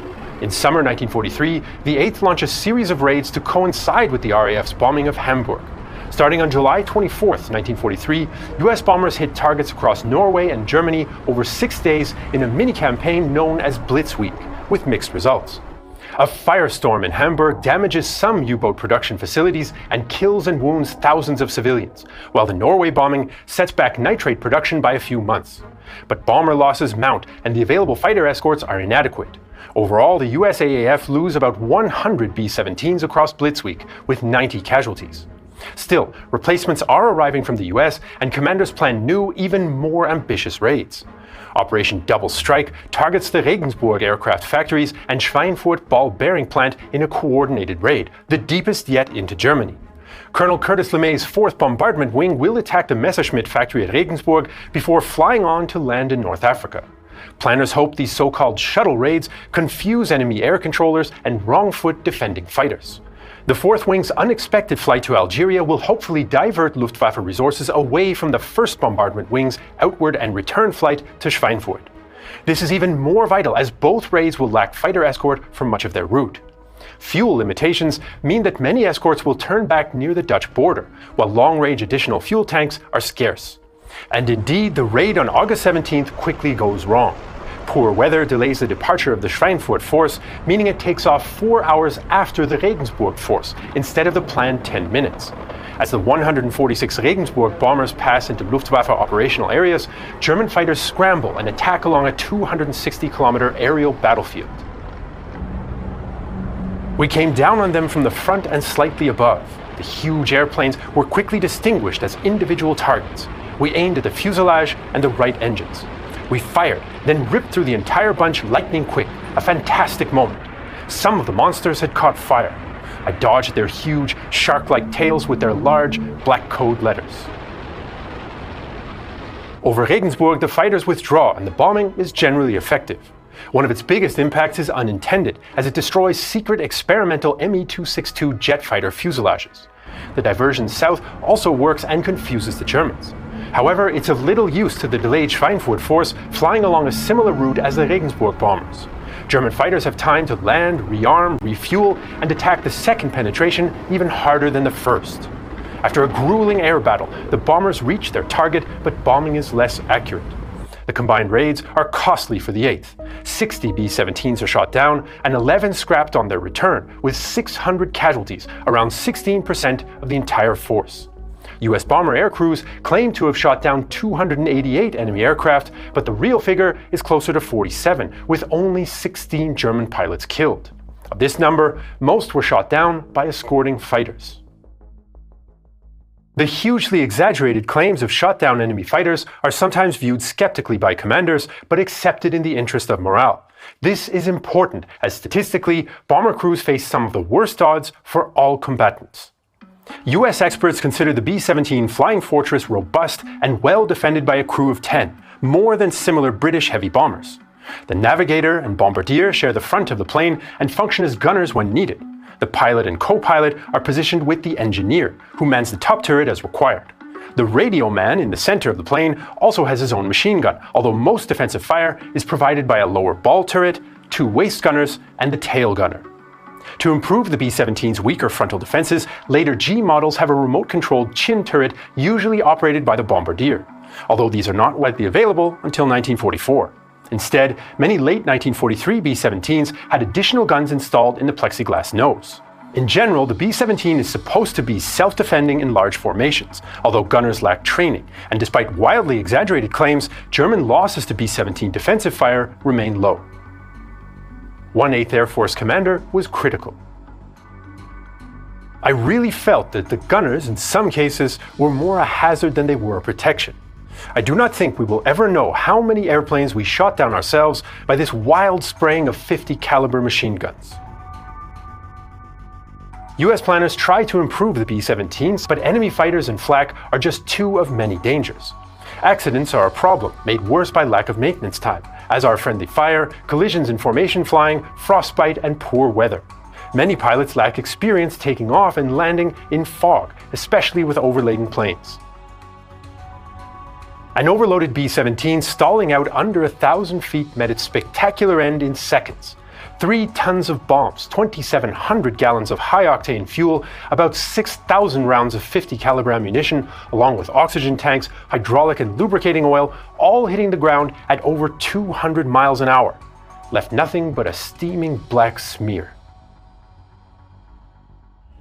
[SPEAKER 1] In summer 1943, the 8th launched a series of raids to coincide with the RAF's bombing of Hamburg. Starting on July 24, 1943, US bombers hit targets across Norway and Germany over 6 days in a mini-campaign known as Blitz Week, with mixed results. A firestorm in Hamburg damages some U-boat production facilities and kills and wounds thousands of civilians, while the Norway bombing sets back nitrate production by a few months. But bomber losses mount, and the available fighter escorts are inadequate. Overall, the USAAF lose about 100 B-17s across Blitz Week, with 90 casualties. Still, replacements are arriving from the US, and commanders plan new, even more ambitious raids. Operation Double Strike targets the Regensburg aircraft factories and Schweinfurt ball bearing plant in a coordinated raid, the deepest yet into Germany. Colonel Curtis LeMay's 4th Bombardment Wing will attack the Messerschmitt factory at Regensburg before flying on to land in North Africa. Planners hope these so-called shuttle raids confuse enemy air controllers and wrong-foot defending fighters. The 4th Wing's unexpected flight to Algeria will hopefully divert Luftwaffe resources away from the 1st Bombardment Wing's outward and return flight to Schweinfurt. This is even more vital as both raids will lack fighter escort for much of their route. Fuel limitations mean that many escorts will turn back near the Dutch border, while long-range additional fuel tanks are scarce. And indeed, the raid on August 17th quickly goes wrong. Poor weather delays the departure of the Schweinfurt force, meaning it takes off 4 hours after the Regensburg force, instead of the planned 10 minutes. As the 146 Regensburg bombers pass into Luftwaffe operational areas, German fighters scramble and attack along a 260-kilometer aerial battlefield. We came down on them from the front and slightly above. The huge airplanes were quickly distinguished as individual targets. We aimed at the fuselage and the right engines. We fired, then ripped through the entire bunch lightning quick, a fantastic moment. Some of the monsters had caught fire. I dodged their huge, shark-like tails with their large, black code letters. Over Regensburg, the fighters withdraw and the bombing is generally effective. One of its biggest impacts is unintended, as it destroys secret experimental Me-262 jet fighter fuselages. The diversion south also works and confuses the Germans. However, it's of little use to the delayed Schweinfurt force flying along a similar route as the Regensburg bombers. German fighters have time to land, rearm, refuel, and attack the second penetration even harder than the first. After a grueling air battle, the bombers reach their target, but bombing is less accurate. The combined raids are costly for the 8th. 60 B-17s are shot down and 11 scrapped on their return, with 600 casualties, around 16% of the entire force. US bomber air crews claim to have shot down 288 enemy aircraft, but the real figure is closer to 47, with only 16 German pilots killed. Of this number, most were shot down by escorting fighters. The hugely exaggerated claims of shot down enemy fighters are sometimes viewed skeptically by commanders, but accepted in the interest of morale. This is important, as statistically, bomber crews face some of the worst odds for all combatants. US experts consider the B-17 Flying Fortress robust and well defended by a crew of 10, more than similar British heavy bombers. The Navigator and Bombardier share the front of the plane and function as gunners when needed. The pilot and co-pilot are positioned with the engineer, who mans the top turret as required. The radio man in the center of the plane also has his own machine gun, although most defensive fire is provided by a lower ball turret, 2 waist gunners, and the tail gunner. To improve the B-17's weaker frontal defenses, later G models have a remote-controlled chin turret usually operated by the Bombardier, although these are not widely available until 1944. Instead, many late 1943 B-17s had additional guns installed in the plexiglass nose. In general, the B-17 is supposed to be self-defending in large formations, although gunners lack training, and despite wildly exaggerated claims, German losses to B-17 defensive fire remain low. One 8th Air Force commander was critical. I really felt that the gunners, in some cases, were more a hazard than they were a protection. I do not think we will ever know how many airplanes we shot down ourselves by this wild spraying of 50 caliber machine guns. US planners try to improve the B-17s, but enemy fighters and flak are just 2 of many dangers. Accidents are a problem, made worse by lack of maintenance time, as are friendly fire, collisions in formation flying, frostbite, and poor weather. Many pilots lack experience taking off and landing in fog, especially with overladen planes. An overloaded B-17 stalling out under 1,000 feet met its spectacular end in seconds. 3 tons of bombs, 2,700 gallons of high-octane fuel, about 6,000 rounds of 50 caliber ammunition, along with oxygen tanks, hydraulic and lubricating oil, all hitting the ground at over 200 miles an hour, left nothing but a steaming black smear.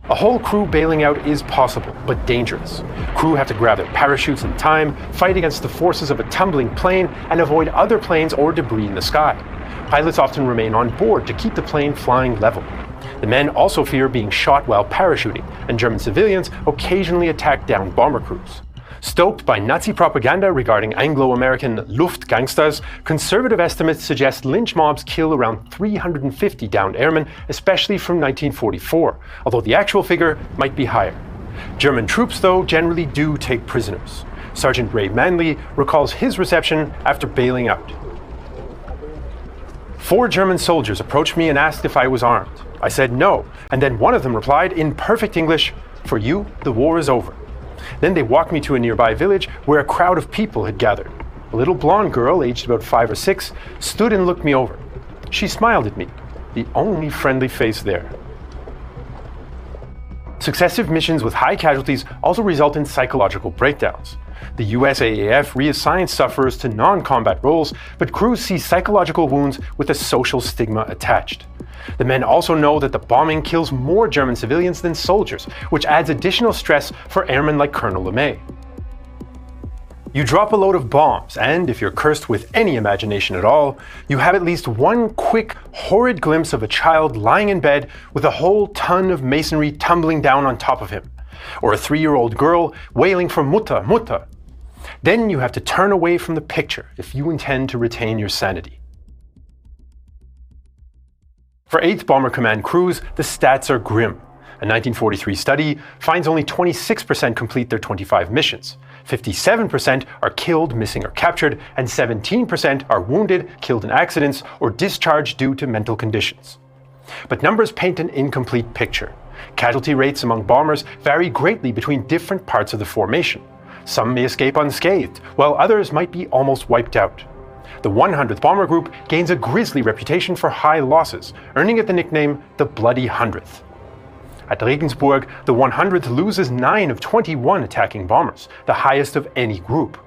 [SPEAKER 1] A whole crew bailing out is possible, but dangerous. Crew have to grab their parachutes in time, fight against the forces of a tumbling plane, and avoid other planes or debris in the sky. Pilots often remain on board to keep the plane flying level. The men also fear being shot while parachuting, and German civilians occasionally attack downed bomber crews. Stoked by Nazi propaganda regarding Anglo-American Luftgangsters, conservative estimates suggest lynch mobs kill around 350 downed airmen, especially from 1944, although the actual figure might be higher. German troops, though, generally do take prisoners. Sergeant Ray Manley recalls his reception after bailing out. 4 German soldiers approached me and asked if I was armed. I said no, and then one of them replied in perfect English, "For you, the war is over." Then they walked me to a nearby village where a crowd of people had gathered. A little blonde girl, aged about 5 or 6, stood and looked me over. She smiled at me, the only friendly face there. Successive missions with high casualties also result in psychological breakdowns. The USAAF reassigns sufferers to non-combat roles, but crews see psychological wounds with a social stigma attached. The men also know that the bombing kills more German civilians than soldiers, which adds additional stress for airmen like Colonel LeMay. You drop a load of bombs, and if you're cursed with any imagination at all, you have at least one quick, horrid glimpse of a child lying in bed with a whole ton of masonry tumbling down on top of him, or a 3-year-old girl wailing for Mutter, Mutter. Then you have to turn away from the picture if you intend to retain your sanity. For 8th Bomber Command crews, the stats are grim. A 1943 study finds only 26% complete their 25 missions. 57% are killed, missing, or captured, and 17% are wounded, killed in accidents, or discharged due to mental conditions. But numbers paint an incomplete picture. Casualty rates among bombers vary greatly between different parts of the formation. Some may escape unscathed, while others might be almost wiped out. The 100th Bomber Group gains a grisly reputation for high losses, earning it the nickname the Bloody 100th. At Regensburg, the 100th loses 9 of 21 attacking bombers, the highest of any group.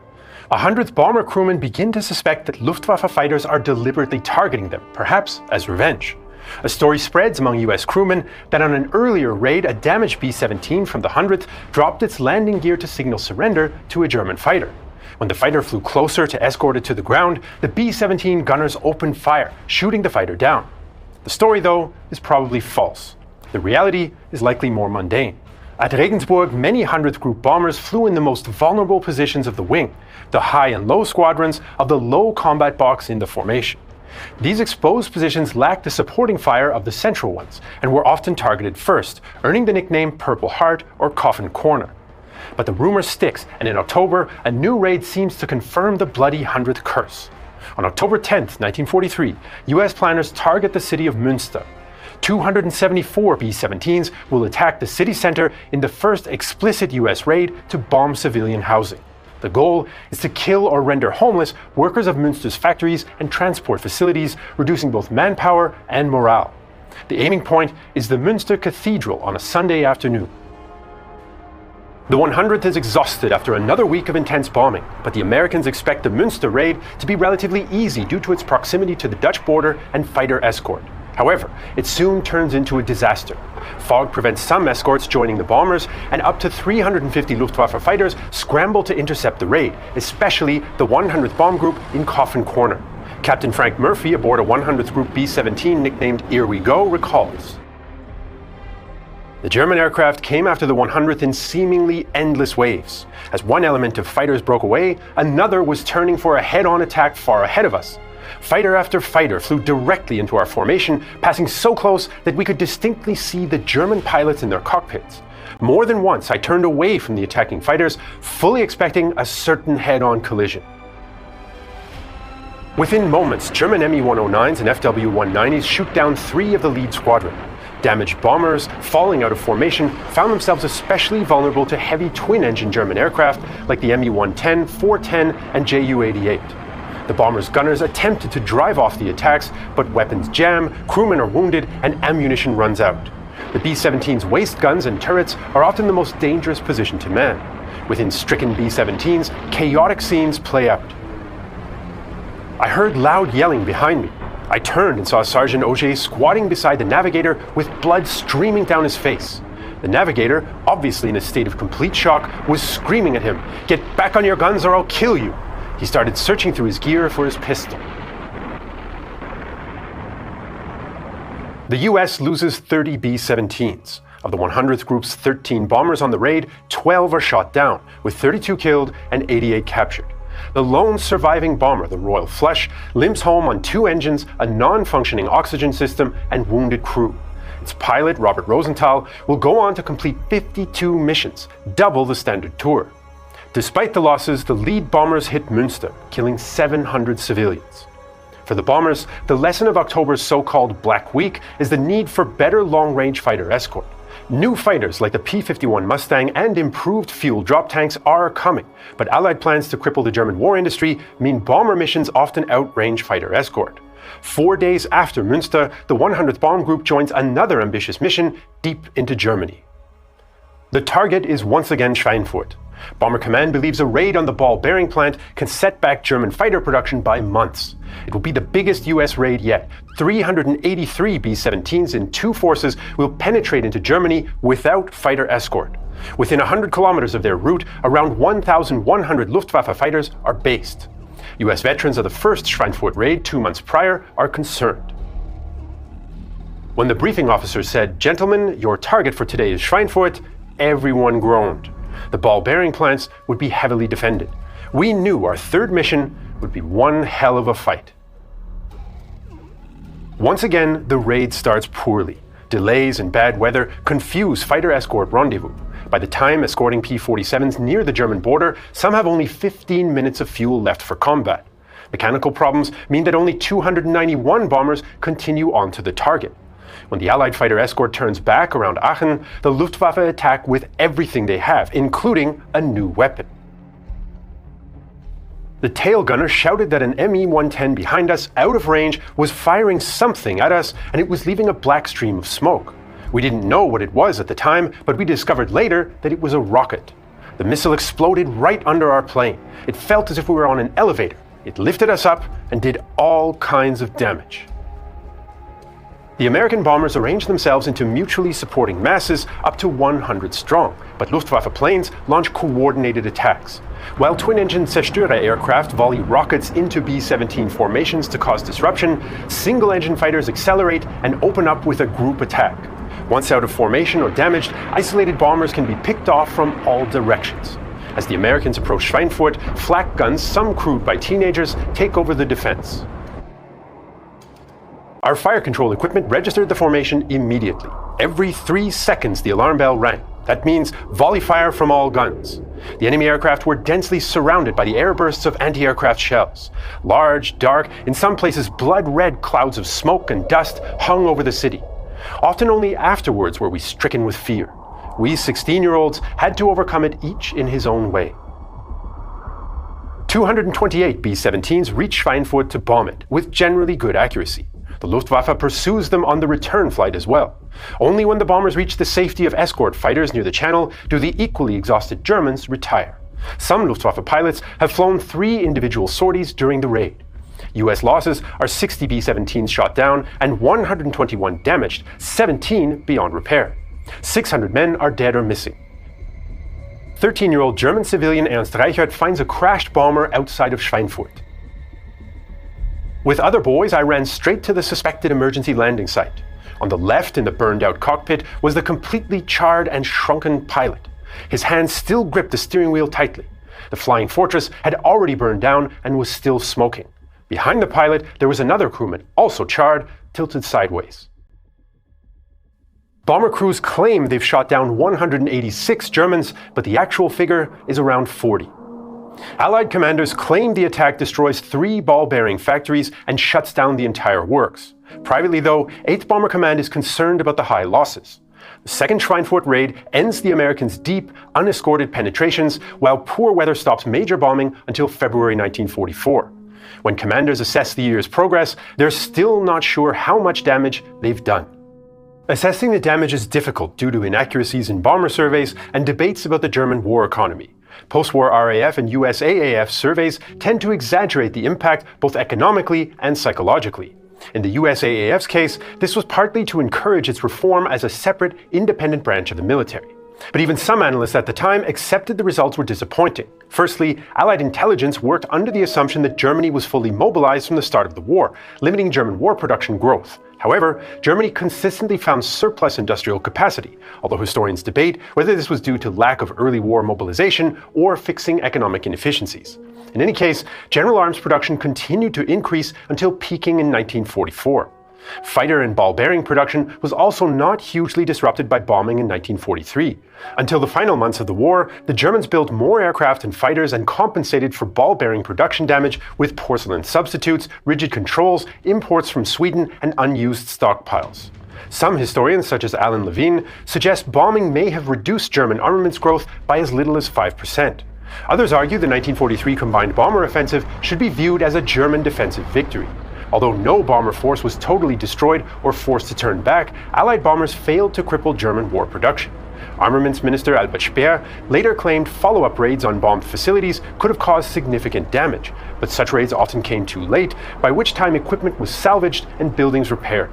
[SPEAKER 1] 100th Bomber crewmen begin to suspect that Luftwaffe fighters are deliberately targeting them, perhaps as revenge. A story spreads among US crewmen that on an earlier raid, a damaged B-17 from the 100th dropped its landing gear to signal surrender to a German fighter. When the fighter flew closer to escort it to the ground, the B-17 gunners opened fire, shooting the fighter down. The story, though, is probably false. The reality is likely more mundane. At Regensburg, many 100th Group bombers flew in the most vulnerable positions of the wing, the high and low squadrons of the low combat box in the formation. These exposed positions lacked the supporting fire of the central ones and were often targeted first, earning the nickname Purple Heart or Coffin Corner. But the rumor sticks, and in October, a new raid seems to confirm the bloody 100th curse. On October 10, 1943, US planners target the city of Münster. 274 B-17s will attack the city center in the first explicit US raid to bomb civilian housing. The goal is to kill or render homeless workers of Münster's factories and transport facilities, reducing both manpower and morale. The aiming point is the Münster Cathedral on a Sunday afternoon. The 100th is exhausted after another week of intense bombing, but the Americans expect the Münster raid to be relatively easy due to its proximity to the Dutch border and fighter escort. However, it soon turns into a disaster. Fog prevents some escorts joining the bombers, and up to 350 Luftwaffe fighters scramble to intercept the raid, especially the 100th Bomb Group in Coffin Corner. Captain Frank Murphy aboard a 100th Group B-17 nicknamed Here We Go recalls. The German aircraft came after the 100th in seemingly endless waves. As one element of fighters broke away, another was turning for a head-on attack far ahead of us. Fighter after fighter flew directly into our formation, passing so close that we could distinctly see the German pilots in their cockpits. More than once, I turned away from the attacking fighters, fully expecting a certain head-on collision. Within moments, German Me-109s and FW-190s shoot down 3 of the lead squadron. Damaged bombers, falling out of formation, found themselves especially vulnerable to heavy twin-engine German aircraft like the Me-110, 410, and Ju-88. The bombers' gunners attempted to drive off the attacks, but weapons jam, crewmen are wounded, and ammunition runs out. The B-17's waist guns and turrets are often the most dangerous position to man. Within stricken B-17s, chaotic scenes play out. I heard loud yelling behind me. I turned and saw Sergeant Auger squatting beside the navigator with blood streaming down his face. The navigator, obviously in a state of complete shock, was screaming at him, "Get back on your guns or I'll kill you!" He started searching through his gear for his pistol. The US loses 30 B-17s. Of the 100th Group's 13 bombers on the raid, 12 are shot down, with 32 killed and 88 captured. The lone surviving bomber, the Royal Flush, limps home on 2 engines, a non-functioning oxygen system, and wounded crew. Its pilot, Robert Rosenthal, will go on to complete 52 missions, double the standard tour. Despite the losses, the lead bombers hit Münster, killing 700 civilians. For the bombers, the lesson of October's so-called Black Week is the need for better long-range fighter escort. New fighters like the P-51 Mustang and improved fuel drop tanks are coming, but Allied plans to cripple the German war industry mean bomber missions often outrange fighter escort. 4 days after Münster, the 100th Bomb Group joins another ambitious mission deep into Germany. The target is once again Schweinfurt. Bomber Command believes a raid on the ball bearing plant can set back German fighter production by months. It will be the biggest US raid yet. 383 B-17s in 2 forces will penetrate into Germany without fighter escort. Within 100 kilometers of their route, around 1,100 Luftwaffe fighters are based. US veterans of the first Schweinfurt raid 2 months prior are concerned. When the briefing officer said, "Gentlemen, your target for today is Schweinfurt," everyone groaned. The ball bearing plants would be heavily defended. We knew our 3rd mission would be one hell of a fight. Once again, the raid starts poorly. Delays and bad weather confuse fighter escort rendezvous. By the time escorting P-47s near the German border, some have only 15 minutes of fuel left for combat. Mechanical problems mean that only 291 bombers continue on to the target. When the Allied fighter escort turns back around Aachen, the Luftwaffe attack with everything they have, including a new weapon. The tail gunner shouted that an Me-110 behind us, out of range, was firing something at us, and it was leaving a black stream of smoke. We didn't know what it was at the time, but we discovered later that it was a rocket. The missile exploded right under our plane. It felt as if we were on an elevator. It lifted us up and did all kinds of damage. The American bombers arranged themselves into mutually supporting masses up to 100 strong, but Luftwaffe planes launch coordinated attacks. While twin-engine Zerstörer aircraft volley rockets into B-17 formations to cause disruption, single-engine fighters accelerate and open up with a group attack. Once out of formation or damaged, isolated bombers can be picked off from all directions. As the Americans approach Schweinfurt, flak guns, some crewed by teenagers, take over the defense. Our fire control equipment registered the formation immediately. Every 3 seconds the alarm bell rang. That means volley fire from all guns. The enemy aircraft were densely surrounded by the air bursts of anti-aircraft shells. Large, dark, in some places blood-red clouds of smoke and dust hung over the city. Often only afterwards were we stricken with fear. We 16-year-olds had to overcome it each in his own way. 228 B-17s reach Schweinfurt to bomb it, with generally good accuracy. The Luftwaffe pursues them on the return flight as well. Only when the bombers reach the safety of escort fighters near the channel do the equally exhausted Germans retire. Some Luftwaffe pilots have flown 3 individual sorties during the raid. US losses are 60 B-17s shot down and 121 damaged, 17 beyond repair. 600 men are dead or missing. 13-year-old German civilian Ernst Reichert finds a crashed bomber outside of Schweinfurt. With other boys, I ran straight to the suspected emergency landing site. On the left in the burned-out cockpit was the completely charred and shrunken pilot. His hands still gripped the steering wheel tightly. The Flying Fortress had already burned down and was still smoking. Behind the pilot, there was another crewman, also charred, tilted sideways. Bomber crews claim they've shot down 186 Germans, but the actual figure is around 40. Allied commanders claim the attack destroys 3 ball-bearing factories and shuts down the entire works. Privately, though, 8th Bomber Command is concerned about the high losses. The second Schweinfurt raid ends the Americans' deep, unescorted penetrations, while poor weather stops major bombing until February 1944. When commanders assess the year's progress, they're still not sure how much damage they've done. Assessing the damage is difficult due to inaccuracies in bomber surveys and debates about the German war economy. Post-war RAF and USAAF surveys tend to exaggerate the impact both economically and psychologically. In the USAAF's case, this was partly to encourage its reform as a separate, independent branch of the military. But even some analysts at the time accepted the results were disappointing. Firstly, Allied intelligence worked under the assumption that Germany was fully mobilized from the start of the war, limiting German war production growth. However, Germany consistently found surplus industrial capacity, although historians debate whether this was due to lack of early war mobilization or fixing economic inefficiencies. In any case, general arms production continued to increase until peaking in 1944. Fighter and ball-bearing production was also not hugely disrupted by bombing in 1943. Until the final months of the war, the Germans built more aircraft and fighters and compensated for ball-bearing production damage with porcelain substitutes, rigid controls, imports from Sweden, and unused stockpiles. Some historians, such as Alan Levine, suggest bombing may have reduced German armaments growth by as little as 5%. Others argue the 1943 combined bomber offensive should be viewed as a German defensive victory. Although no bomber force was totally destroyed or forced to turn back, Allied bombers failed to cripple German war production. Armaments Minister Albert Speer later claimed follow-up raids on bombed facilities could have caused significant damage, but such raids often came too late, by which time equipment was salvaged and buildings repaired.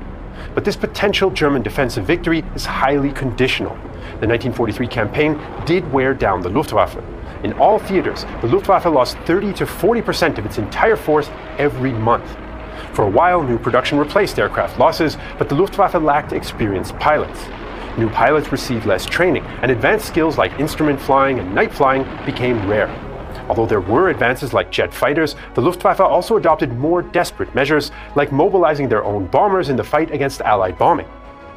[SPEAKER 1] But this potential German defensive victory is highly conditional. The 1943 campaign did wear down the Luftwaffe. In all theaters, the Luftwaffe lost 30 to 40% of its entire force every month. For a while, new production replaced aircraft losses, but the Luftwaffe lacked experienced pilots. New pilots received less training, and advanced skills like instrument flying and night flying became rare. Although there were advances like jet fighters, the Luftwaffe also adopted more desperate measures, like mobilizing their own bombers in the fight against Allied bombing.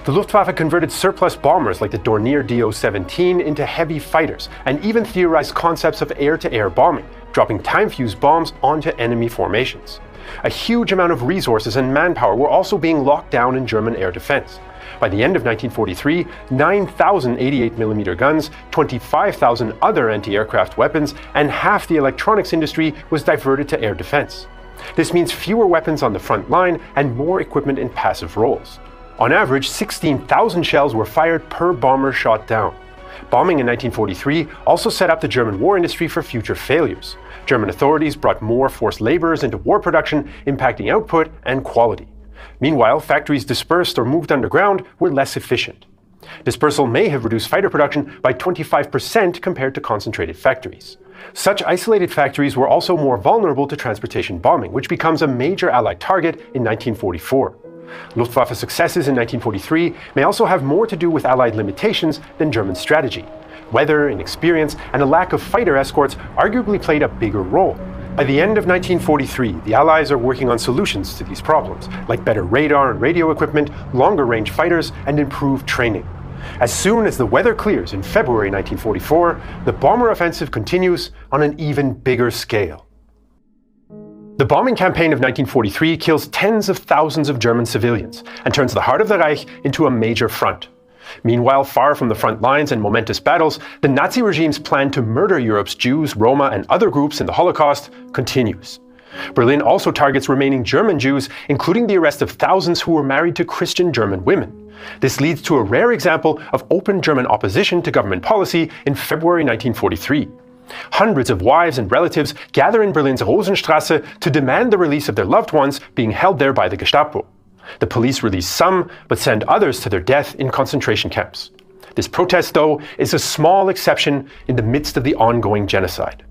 [SPEAKER 1] The Luftwaffe converted surplus bombers like the Dornier Do-17 into heavy fighters, and even theorized concepts of air-to-air bombing, dropping time-fused bombs onto enemy formations. A huge amount of resources and manpower were also being locked down in German air defense. By the end of 1943, 9,000 88mm guns, 25,000 other anti-aircraft weapons, and half the electronics industry was diverted to air defense. This means fewer weapons on the front line and more equipment in passive roles. On average, 16,000 shells were fired per bomber shot down. Bombing in 1943 also set up the German war industry for future failures. German authorities brought more forced laborers into war production, impacting output and quality. Meanwhile, factories dispersed or moved underground were less efficient. Dispersal may have reduced fighter production by 25% compared to concentrated factories. Such isolated factories were also more vulnerable to transportation bombing, which becomes a major Allied target in 1944. Luftwaffe successes in 1943 may also have more to do with Allied limitations than German strategy. Weather, inexperience, and a lack of fighter escorts arguably played a bigger role. By the end of 1943, the Allies are working on solutions to these problems, like better radar and radio equipment, longer-range fighters, and improved training. As soon as the weather clears in February 1944, the bomber offensive continues on an even bigger scale. The bombing campaign of 1943 kills tens of thousands of German civilians and turns the heart of the Reich into a major front. Meanwhile, far from the front lines and momentous battles, the Nazi regime's plan to murder Europe's Jews, Roma, and other groups in the Holocaust continues. Berlin also targets remaining German Jews, including the arrest of thousands who were married to Christian German women. This leads to a rare example of open German opposition to government policy in February 1943. Hundreds of wives and relatives gather in Berlin's Rosenstrasse to demand the release of their loved ones being held there by the Gestapo. The police release some, but send others to their death in concentration camps. This protest, though, is a small exception in the midst of the ongoing genocide.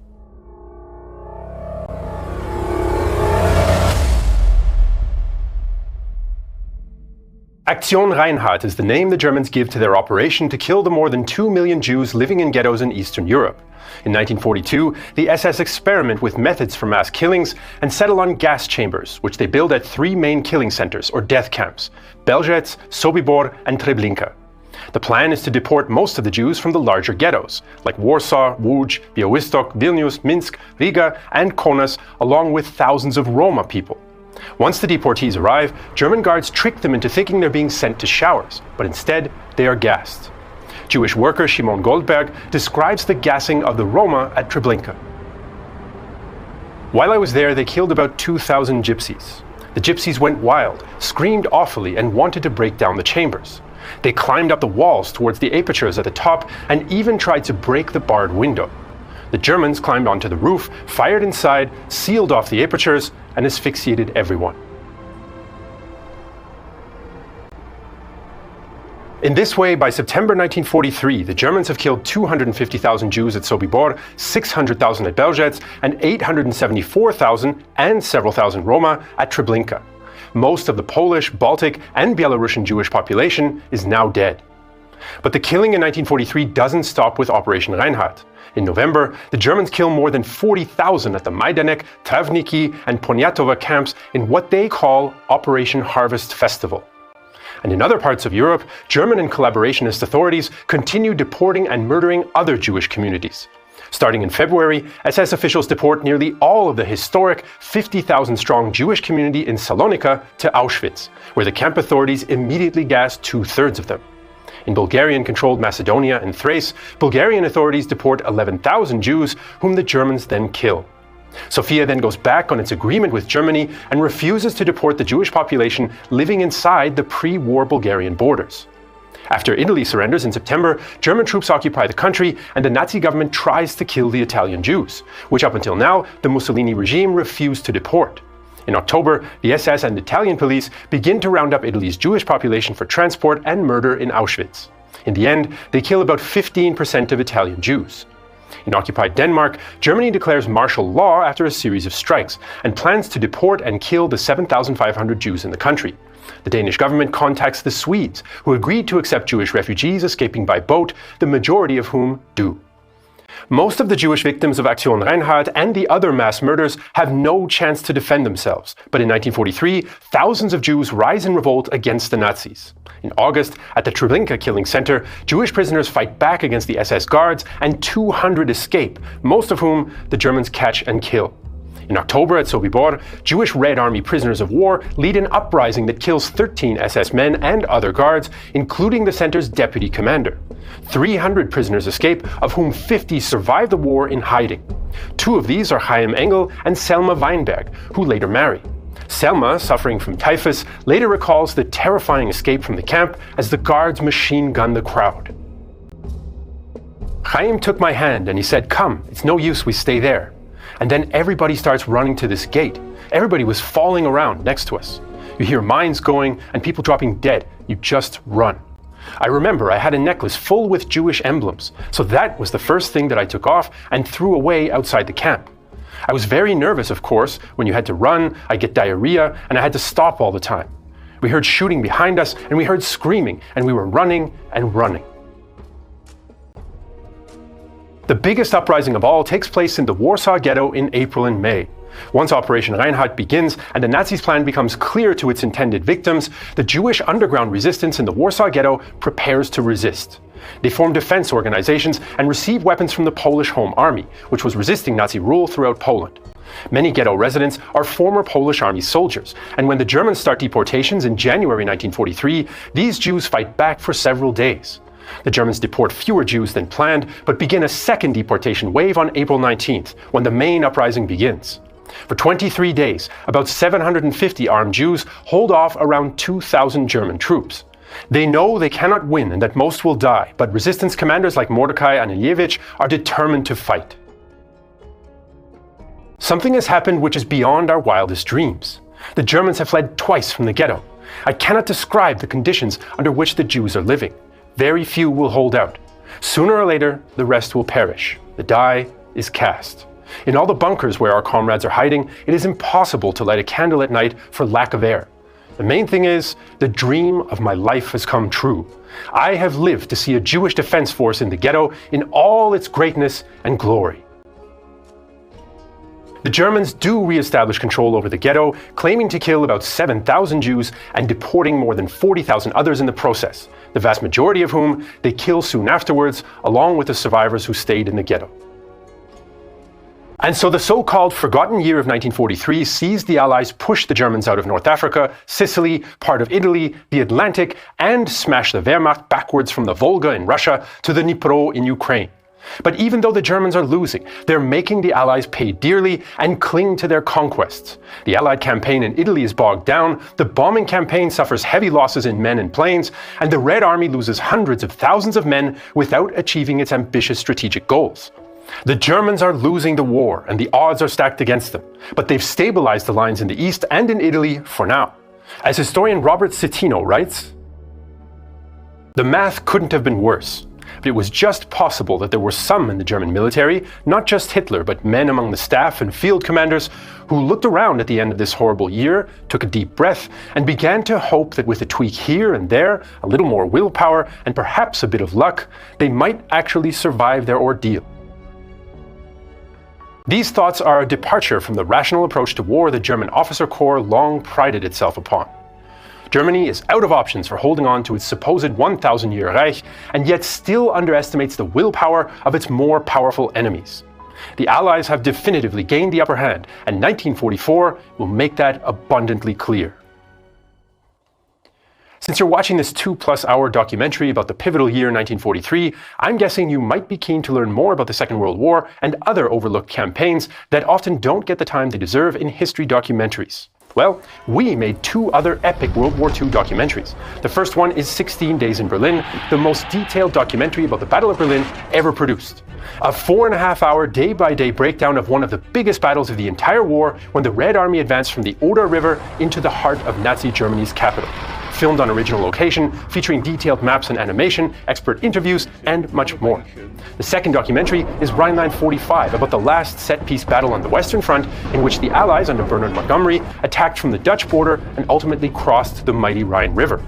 [SPEAKER 1] Aktion Reinhardt is the name the Germans give to their operation to kill the more than 2 million Jews living in ghettos in Eastern Europe. In 1942, the SS experiment with methods for mass killings and settle on gas chambers, which they build at 3 main killing centers or death camps: Belzec, Sobibor, and Treblinka. The plan is to deport most of the Jews from the larger ghettos, like Warsaw, Łódź, Białystok, Vilnius, Minsk, Riga, and Kaunas, along with thousands of Roma people. Once the deportees arrive, German guards trick them into thinking they're being sent to showers, but instead they are gassed. Jewish worker Shimon Goldberg describes the gassing of the Roma at Treblinka. While I was there, they killed about 2,000 gypsies. The gypsies went wild, screamed awfully, and wanted to break down the chambers. They climbed up the walls towards the apertures at the top and even tried to break the barred window. The Germans climbed onto the roof, fired inside, sealed off the apertures, and asphyxiated everyone. In this way, by September 1943, the Germans have killed 250,000 Jews at Sobibor, 600,000 at Belzec, and 874,000 and several thousand Roma at Treblinka. Most of the Polish, Baltic, and Belarusian Jewish population is now dead. But the killing in 1943 doesn't stop with Operation Reinhardt. In November, the Germans kill more than 40,000 at the Majdanek, Travniki, and Poniatowa camps in what they call Operation Harvest Festival. And in other parts of Europe, German and collaborationist authorities continue deporting and murdering other Jewish communities. Starting in February, SS officials deport nearly all of the historic 50,000-strong Jewish community in Salonika to Auschwitz, where the camp authorities immediately gas 2/3 of them. In Bulgarian-controlled Macedonia and Thrace, Bulgarian authorities deport 11,000 Jews, whom the Germans then kill. Sofia then goes back on its agreement with Germany and refuses to deport the Jewish population living inside the pre-war Bulgarian borders. After Italy surrenders in September, German troops occupy the country and the Nazi government tries to kill the Italian Jews, which up until now the Mussolini regime refused to deport. In October, the SS and Italian police begin to round up Italy's Jewish population for transport and murder in Auschwitz. In the end, they kill about 15% of Italian Jews. In occupied Denmark, Germany declares martial law after a series of strikes and plans to deport and kill the 7,500 Jews in the country. The Danish government contacts the Swedes, who agreed to accept Jewish refugees escaping by boat, the majority of whom do. Most of the Jewish victims of Aktion Reinhardt and the other mass murders have no chance to defend themselves, but in 1943, thousands of Jews rise in revolt against the Nazis. In August, at the Treblinka killing center, Jewish prisoners fight back against the SS guards and 200 escape, most of whom the Germans catch and kill. In October at Sobibor, Jewish Red Army prisoners of war lead an uprising that kills 13 SS men and other guards, including the center's deputy commander. 300 prisoners escape, of whom 50 survive the war in hiding. 2 of these are Chaim Engel and Selma Weinberg, who later marry. Selma, suffering from typhus, later recalls the terrifying escape from the camp as the guards machine gun the crowd. Chaim took my hand and he said, "Come, it's no use we stay there." And then everybody starts running to this gate. Everybody was falling around next to us. You hear mines going and people dropping dead. You just run. I remember I had a necklace full with Jewish emblems, so that was the first thing that I took off and threw away outside the camp. I was very nervous, of course. When you had to run, I'd get diarrhea, and I had to stop all the time. We heard shooting behind us, and we heard screaming, and we were running and running. The biggest uprising of all takes place in the Warsaw Ghetto in April and May. Once Operation Reinhardt begins and the Nazis' plan becomes clear to its intended victims, the Jewish underground resistance in the Warsaw Ghetto prepares to resist. They form defense organizations and receive weapons from the Polish Home Army, which was resisting Nazi rule throughout Poland. Many ghetto residents are former Polish Army soldiers, and when the Germans start deportations in January 1943, these Jews fight back for several days. The Germans deport fewer Jews than planned, but begin a second deportation wave on April 19th, when the main uprising begins. For 23 days, about 750 armed Jews hold off around 2,000 German troops. They know they cannot win and that most will die, but resistance commanders like Mordecai Anielewicz are determined to fight. Something has happened which is beyond our wildest dreams. The Germans have fled twice from the ghetto. I cannot describe the conditions under which the Jews are living. Very few will hold out. Sooner or later, the rest will perish. The die is cast. In all the bunkers where our comrades are hiding, it is impossible to light a candle at night for lack of air. The main thing is, the dream of my life has come true. I have lived to see a Jewish defense force in the ghetto in all its greatness and glory. The Germans do re-establish control over the ghetto, claiming to kill about 7,000 Jews and deporting more than 40,000 others in the process, the vast majority of whom they kill soon afterwards, along with the survivors who stayed in the ghetto. And so the so-called forgotten year of 1943 sees the Allies push the Germans out of North Africa, Sicily, part of Italy, the Atlantic, and smash the Wehrmacht backwards from the Volga in Russia to the Dnipro in Ukraine. But even though the Germans are losing, they're making the Allies pay dearly and cling to their conquests. The Allied campaign in Italy is bogged down, the bombing campaign suffers heavy losses in men and planes, and the Red Army loses hundreds of thousands of men without achieving its ambitious strategic goals. The Germans are losing the war, and the odds are stacked against them, but they've stabilized the lines in the east and in Italy for now. As historian Robert Citino writes, "The math couldn't have been worse, but it was just possible that there were some in the German military, not just Hitler, but men among the staff and field commanders, who looked around at the end of this horrible year, took a deep breath, and began to hope that with a tweak here and there, a little more willpower, and perhaps a bit of luck, they might actually survive their ordeal." These thoughts are a departure from the rational approach to war the German officer corps long prided itself upon. Germany is out of options for holding on to its supposed 1,000-year Reich, and yet still underestimates the willpower of its more powerful enemies. The Allies have definitively gained the upper hand, and 1944 will make that abundantly clear. Since you're watching this 2+ hour documentary about the pivotal year 1943, I'm guessing you might be keen to learn more about the Second World War and other overlooked campaigns that often don't get the time they deserve in history documentaries. Well, we made 2 other epic World War II documentaries. The first one is 16 Days in Berlin, the most detailed documentary about the Battle of Berlin ever produced. A 4.5-hour day-by-day breakdown of one of the biggest battles of the entire war, when the Red Army advanced from the Oder River into the heart of Nazi Germany's capital. Filmed on original location, featuring detailed maps and animation, expert interviews, and much more. The second documentary is Rhineland 45, about the last set-piece battle on the Western Front, in which the Allies under Bernard Montgomery attacked from the Dutch border and ultimately crossed the mighty Rhine River.